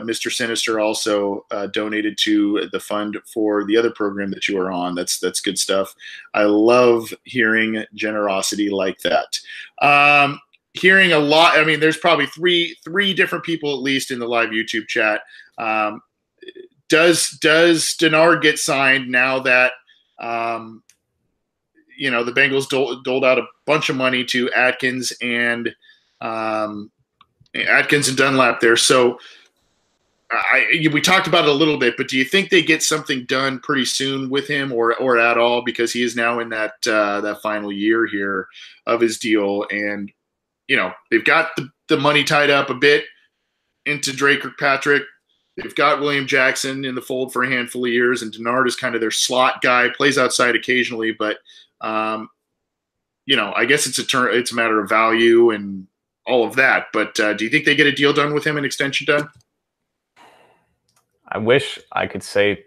Mr. Sinister also donated to the fund for the other program that you are on. That's good stuff. I love hearing generosity like that. Hearing a lot. I mean, there's probably three different people at least in the live YouTube chat. Does Dennard get signed now that the Bengals doled out a bunch of money to Atkins and Dunlap there? So we talked about it a little bit, but do you think they get something done pretty soon with him or at all, because he is now in that final year here of his deal, and they've got the money tied up a bit into Drake Kirkpatrick. they've got William Jackson in the fold for a handful of years, and Dennard is kind of their slot guy, plays outside occasionally, but I guess it's a matter of value and all of that. But do you think they get a deal done with him, an extension done? I wish I could say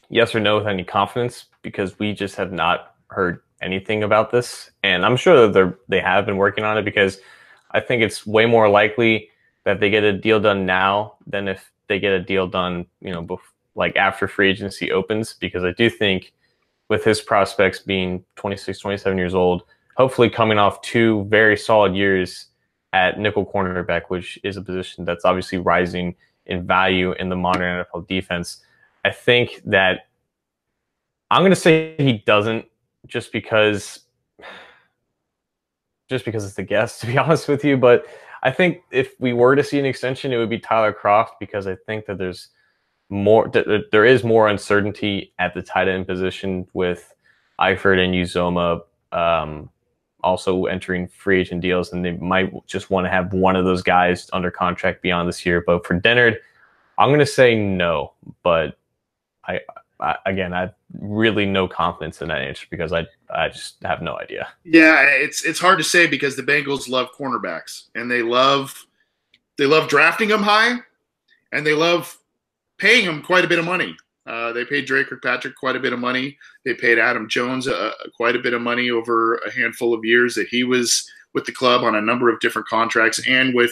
yes or no with any confidence, because we just have not heard anything about this. And I'm sure that they have been working on it, because I think it's way more likely that they get a deal done now than if they get a deal done, like after free agency opens, because I do think with his prospects being 26, 27 years old, hopefully coming off 2 very solid years at nickel cornerback, which is a position that's obviously rising in value in the modern NFL defense. I think that I'm going to say he doesn't, just because it's a guess, to be honest with you. But I think if we were to see an extension, it would be Tyler Kroft, because I think that there is more uncertainty at the tight end position with Eifert and Uzoma also entering free agent deals, and they might just want to have one of those guys under contract beyond this year. But for Dennard, I'm going to say no, but I have really no confidence in that answer, because I just have no idea. Yeah, it's hard to say, because the Bengals love cornerbacks, and they love drafting them high, and they love paying them quite a bit of money. They paid Dre Kirkpatrick quite a bit of money. They paid Adam Jones quite a bit of money over a handful of years that he was with the club on a number of different contracts, and with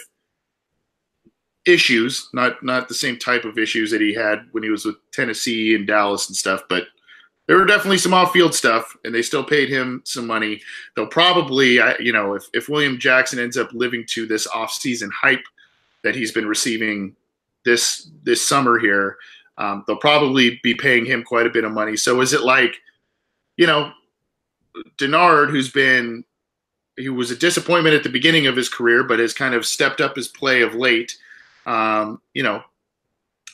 issues, not the same type of issues that he had when he was with Tennessee and Dallas and stuff, but there were definitely some off-field stuff, and they still paid him some money. They'll probably, if William Jackson ends up living to this off-season hype that he's been receiving this summer here, they'll probably be paying him quite a bit of money. So is it like, Dennard, he was a disappointment at the beginning of his career, but has kind of stepped up his play of late. I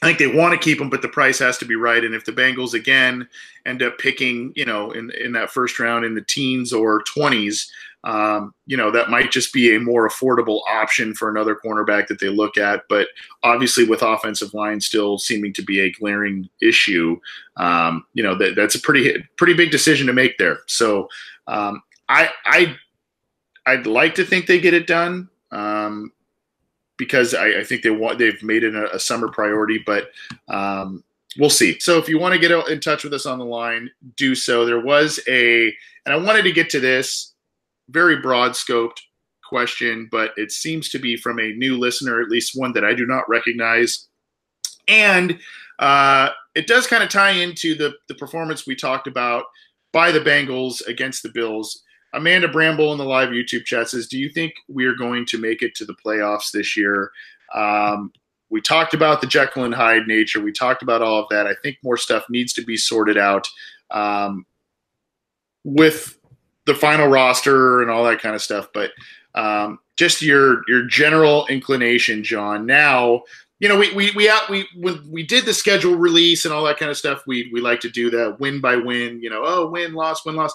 think they want to keep him, but the price has to be right. And if the Bengals again end up picking, in that first round in the teens or 20s, that might just be a more affordable option for another cornerback that they look at. But obviously, with offensive line still seeming to be a glaring issue, that's a pretty big decision to make there. So I'd like to think they get it done. Because I think they've made it a summer priority, but we'll see. So if you want to get in touch with us on the line, do so. There was and I wanted to get to this very broad scoped question, but it seems to be from a new listener, at least one that I do not recognize. And it does kind of tie into the performance we talked about by the Bengals against the Bills. Amanda Bramble in the live YouTube chat says, do you think we are going to make it to the playoffs this year? We talked about the Jekyll-and-Hyde nature. We talked about all of that. I think more stuff needs to be sorted out with the final roster and all that kind of stuff. But just your general inclination, John. Now, when we did the schedule release and all that kind of stuff, we like to do that win by win, win, loss, win, loss.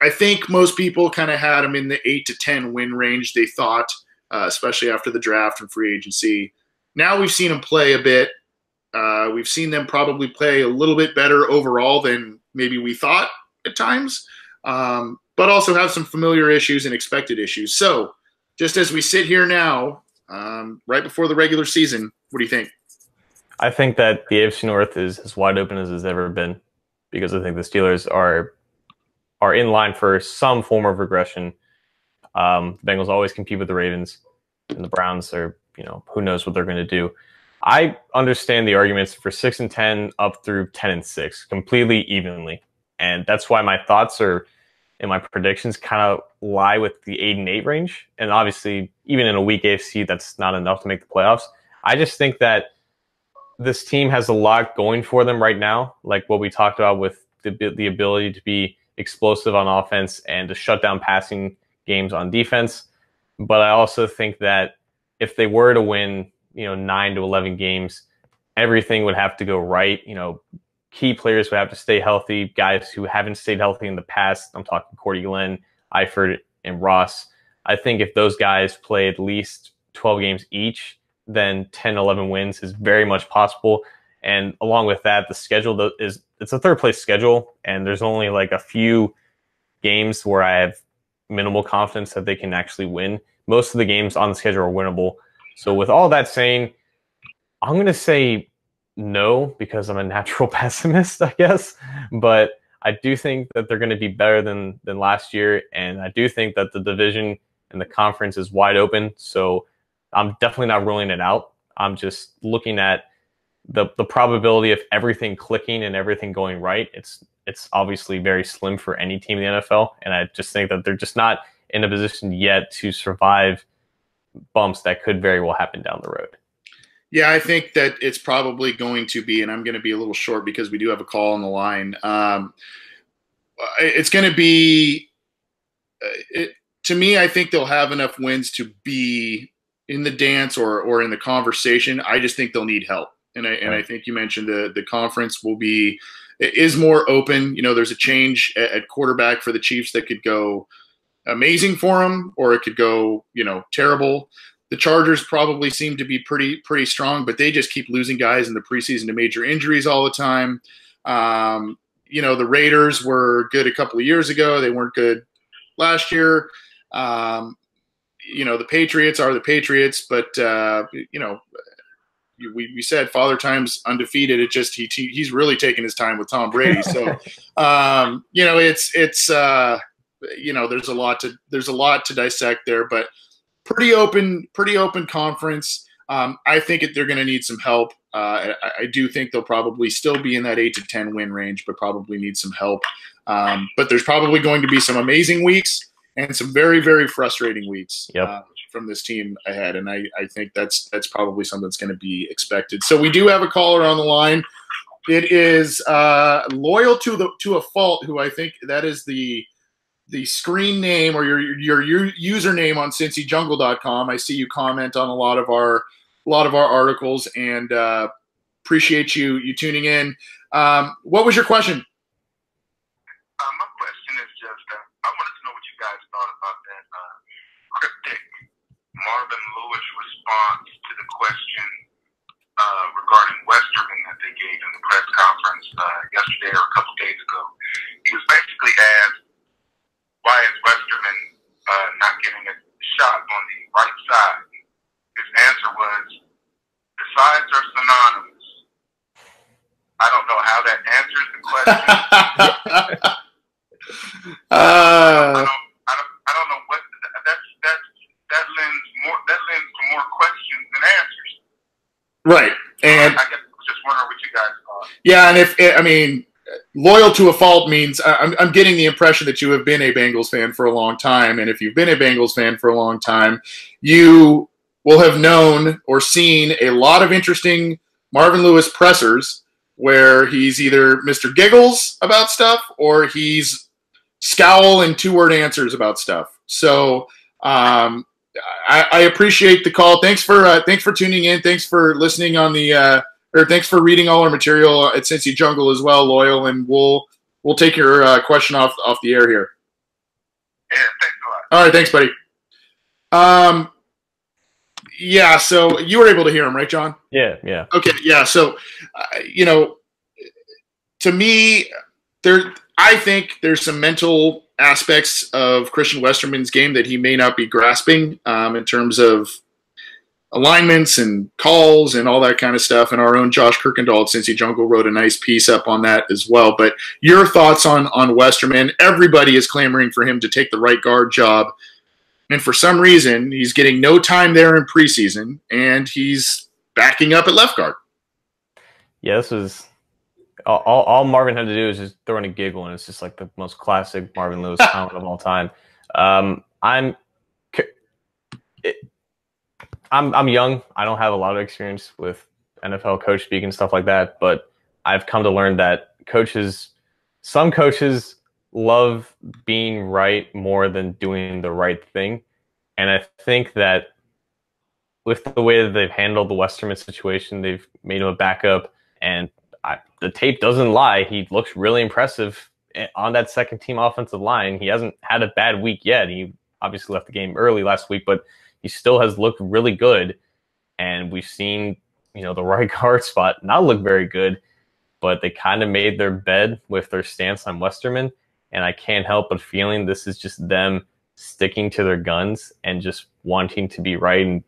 I think most people kind of had them in the 8 to 10 win range, they thought, especially after the draft and free agency. Now we've seen them play a bit. We've seen them probably play a little bit better overall than maybe we thought at times, but also have some familiar issues and expected issues. So just as we sit here now, right before the regular season, what do you think? I think that the AFC North is as wide open as it's ever been, because I think the Steelers are in line for some form of regression. The Bengals always compete with the Ravens, and the Browns are, who knows what they're going to do. I understand the arguments for 6-10 up through 10-6 completely evenly. And that's why my thoughts and my predictions kind of lie with the 8-8 range. And obviously, even in a weak AFC, that's not enough to make the playoffs. I just think that this team has a lot going for them right now, like what we talked about with the ability to be explosive on offense and to shut down passing games on defense. But I also think that if they were to win, 9 to 11 games, everything would have to go right. Key players would have to stay healthy. Guys who haven't stayed healthy in the past, I'm talking Cordy Glenn, Eifert, and Ross. I think if those guys play at least 12 games each, than 10, 11 wins is very much possible. And along with that, the schedule it's a third place schedule, and there's only like a few games where I have minimal confidence that they can actually win. Most of the games on the schedule are winnable. So with all that saying, I'm going to say no because I'm a natural pessimist, I guess. But I do think that they're going to be better than last year, and I do think that the division and the conference is wide open. So I'm definitely not ruling it out. I'm just looking at the probability of everything clicking and everything going right. It's obviously very slim for any team in the NFL, and I just think that they're just not in a position yet to survive bumps that could very well happen down the road. Yeah, I think that it's probably going to be, and I'm going to be a little short because we do have a call on the line. It's going to be, to me, I think they'll have enough wins to be in the dance or in the conversation. I just think they'll need help. And I think you mentioned the conference is more open. You know, there's a change at quarterback for the Chiefs that could go amazing for them, or it could go, terrible. The Chargers probably seem to be pretty strong, but they just keep losing guys in the preseason to major injuries all the time. The Raiders were good a couple of years ago. They weren't good last year. The Patriots are the Patriots, but we said Father Time's undefeated. It just he's really taking his time with Tom Brady. So there's a lot to dissect there, but pretty open conference. I think they're going to need some help. I do think they'll probably still be in that 8 to 10 win range, but probably need some help. But there's probably going to be some amazing weeks and some very, very frustrating weeks. From this team ahead, and I think that's probably something that's going to be expected. So we do have a caller on the line. It is loyal to a fault, who I think that is the screen name or your username on cincyjungle.com. I see you comment on a lot of our articles, and appreciate you tuning in. What was your question? My question is just I wanted to know what you guys thought about that cryptic Marvin Lewis response to the question regarding Westerman that they gave in the press conference yesterday or a couple days ago. He was basically asked, why is Westerman not getting a shot on the right side? His answer was, the sides are synonymous. I don't know how that answers the question. I don't know what that lends to more questions than answers. Right. And I was just wondering what you guys thought. Yeah, and loyal to a fault means I'm getting the impression that you have been a Bengals fan for a long time, and if you've been a Bengals fan for a long time, you will have known or seen a lot of interesting Marvin Lewis pressers where he's either Mr. Giggles about stuff or he's scowl and two-word answers about stuff. So I appreciate the call. Thanks for tuning in. Thanks for listening on thanks for reading all our material at Cincy Jungle as well, Loyal, and we'll take your question off the air here. Yeah, thanks a lot. All right, thanks, buddy. Yeah, so you were able to hear him, right, John? Yeah. Okay, yeah. So, to me, I think there's some mental aspects of Christian Westerman's game that he may not be grasping in terms of alignments and calls and all that kind of stuff. And our own Josh Kirkendall at Cincy Jungle wrote a nice piece up on that as well. But your thoughts on Westerman? Everybody is clamoring for him to take the right guard job. And for some reason, he's getting no time there in preseason, and he's backing up at left guard. Yeah, this was all Marvin had to do is just throw in a giggle, and it's just like the most classic Marvin Lewis comment of all time. I'm young. I don't have a lot of experience with NFL coach speak and stuff like that, but I've come to learn that some coaches love being right more than doing the right thing. And I think that with the way that they've handled the Westerman situation, they've made him a backup, and the tape doesn't lie. He looks really impressive on that second team offensive line. He hasn't had a bad week yet. He obviously left the game early last week, but he still has looked really good. And we've seen, the right guard spot not look very good, but they kind of made their bed with their stance on Westerman. And I can't help but feeling this is just them sticking to their guns and just wanting to be right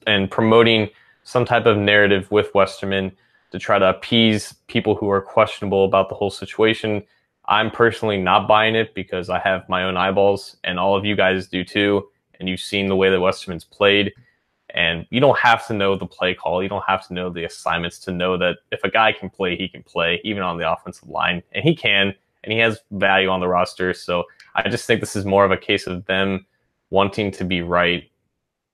and promoting some type of narrative with Westerman to try to appease people who are questionable about the whole situation. I'm personally not buying it because I have my own eyeballs, and all of you guys do too. And you've seen the way that Westerman's played. And you don't have to know the play call. You don't have to know the assignments to know that if a guy can play, he can play, even on the offensive line. And he can, and he has value on the roster. So I just think this is more of a case of them wanting to be right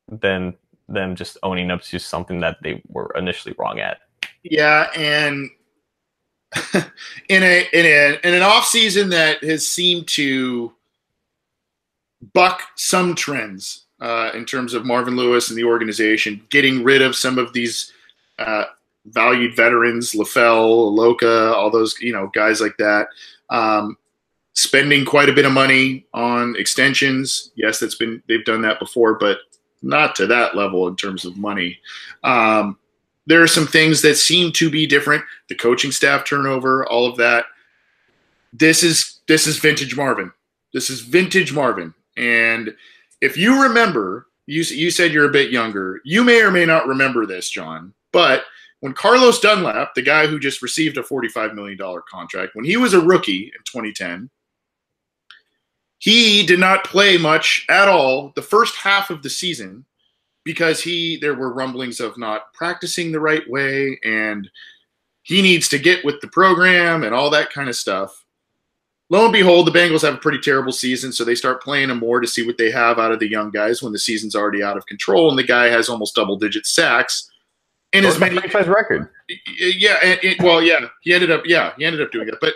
than them just owning up to something that they were initially wrong at. Yeah, and in an off season that has seemed to buck some trends in terms of Marvin Lewis and the organization, getting rid of some of these valued veterans, LaFell, Loca, all those guys like that, spending quite a bit of money on extensions. Yes, they've done that before, but not to that level in terms of money. There are some things that seem to be different. The coaching staff turnover, all of that. This is vintage Marvin. This is vintage Marvin. And if you remember, you said you're a bit younger. You may or may not remember this, John. But when Carlos Dunlap, the guy who just received a $45 million contract, when he was a rookie in 2010, he did not play much at all the first half of the season because there were rumblings of not practicing the right way, and he needs to get with the program and all that kind of stuff. Lo and behold, the Bengals have a pretty terrible season, so they start playing him more to see what they have out of the young guys when the season's already out of control, and the guy has almost double-digit sacks. And as many franchise record. Yeah, he ended up doing it. But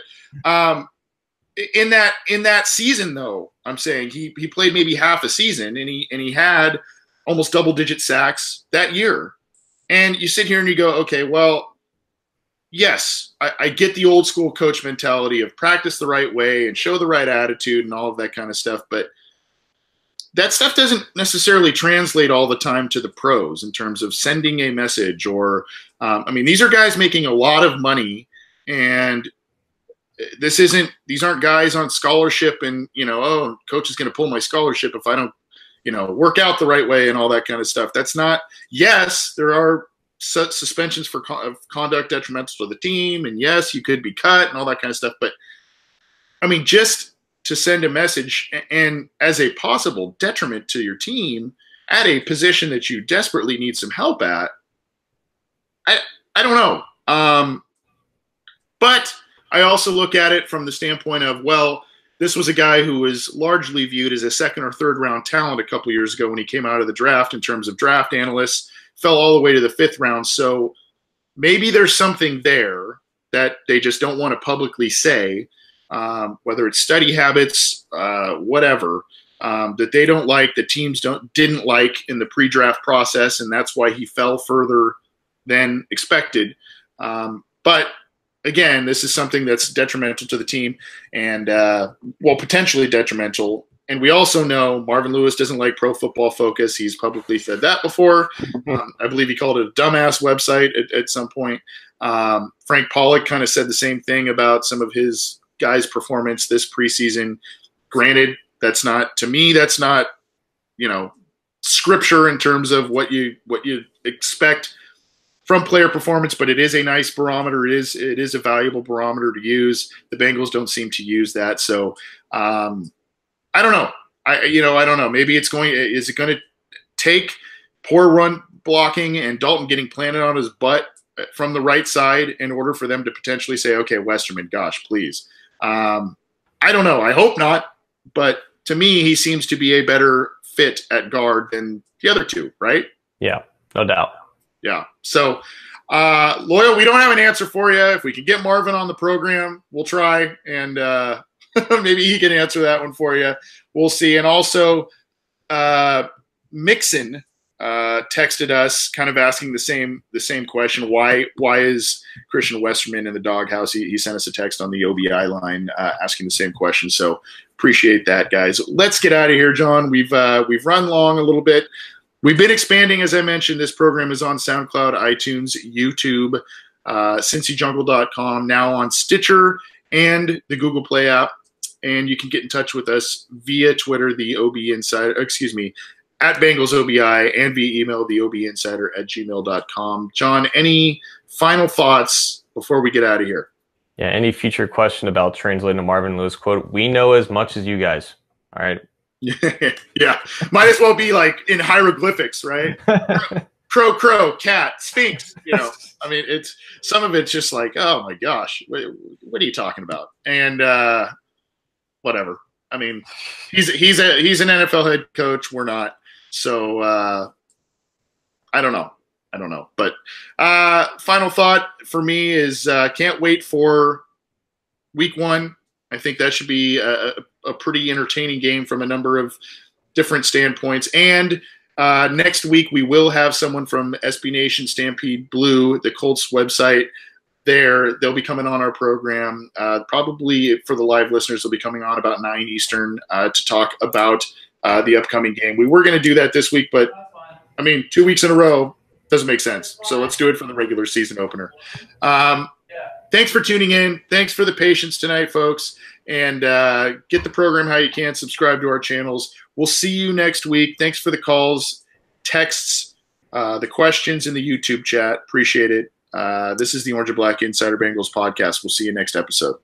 in that season, though, I'm saying he played maybe half a season, and he had almost double-digit sacks that year. And you sit here and you go, okay, well, yes, I get the old school coach mentality of practice the right way and show the right attitude and all of that kind of stuff. But that stuff doesn't necessarily translate all the time to the pros in terms of sending a message or, these are guys making a lot of money, and these aren't guys on scholarship and, coach is going to pull my scholarship if I don't, work out the right way and all that kind of stuff. That's not, yes, there are suspensions for conduct detrimental to the team, and yes, you could be cut and all that kind of stuff. But just to send a message and as a possible detriment to your team at a position that you desperately need some help at, I don't know. But I also look at it from the standpoint of, well, this was a guy who was largely viewed as a second or third round talent a couple years ago when he came out of the draft in terms of draft analysts, fell all the way to the fifth round. So maybe there's something there that they just don't want to publicly say, whether it's study habits, whatever, that they don't like, the teams didn't like in the pre-draft process, and that's why he fell further than expected. But again, this is something that's detrimental to the team and, potentially detrimental. And we also know Marvin Lewis doesn't like Pro Football Focus. He's publicly said that before. I believe he called it a dumbass website at some point. Frank Pollock kind of said the same thing about some of his guys' performance this preseason. Granted, that's not scripture in terms of what you expect from player performance, but it is a nice barometer. It is a valuable barometer to use. The Bengals don't seem to use that. So I don't know. I don't know. Maybe is it going to take poor run blocking and Dalton getting planted on his butt from the right side in order for them to potentially say, okay, Westerman, gosh, please. I don't know. I hope not. But to me, he seems to be a better fit at guard than the other two, right? Yeah, no doubt. Yeah. So, Loyal, we don't have an answer for you. If we can get Marvin on the program, we'll try. And maybe he can answer that one for you. We'll see. And also, Mixon texted us kind of asking the same question. Why is Christian Westerman in the doghouse? He sent us a text on the OBI line asking the same question. So appreciate that, guys. Let's get out of here, John. We've run long a little bit. We've been expanding, as I mentioned. This program is on SoundCloud, iTunes, YouTube, CincyJungle.com, now on Stitcher and the Google Play app. And you can get in touch with us via Twitter, the OB Insider, at Bengals OBI, and via email, the OB Insider @gmail.com. John, any final thoughts before we get out of here? Yeah, any future question about translating the Marvin Lewis quote, we know as much as you guys. All right. Yeah, might as well be like in hieroglyphics, right? Crow, crow, cat, sphinx. I mean, it's some of it's just like, oh my gosh, what are you talking about? And whatever. I mean, he's an NFL head coach. We're not. So I don't know. But final thought for me is can't wait for week 1. I think that should be a pretty entertaining game from a number of different standpoints. And next week we will have someone from SB Nation Stampede Blue, the Colts website. They'll be coming on our program. Probably for the live listeners, they'll be coming on about 9 Eastern to talk about the upcoming game. We were going to do that this week, but I mean, 2 weeks in a row doesn't make sense. So let's do it for the regular season opener. Thanks for tuning in. Thanks for the patience tonight, folks. And get the program how you can. Subscribe to our channels. We'll see you next week. Thanks for the calls, texts, the questions in the YouTube chat. Appreciate it. This is the Orange and Black Insider Bengals podcast. We'll see you next episode.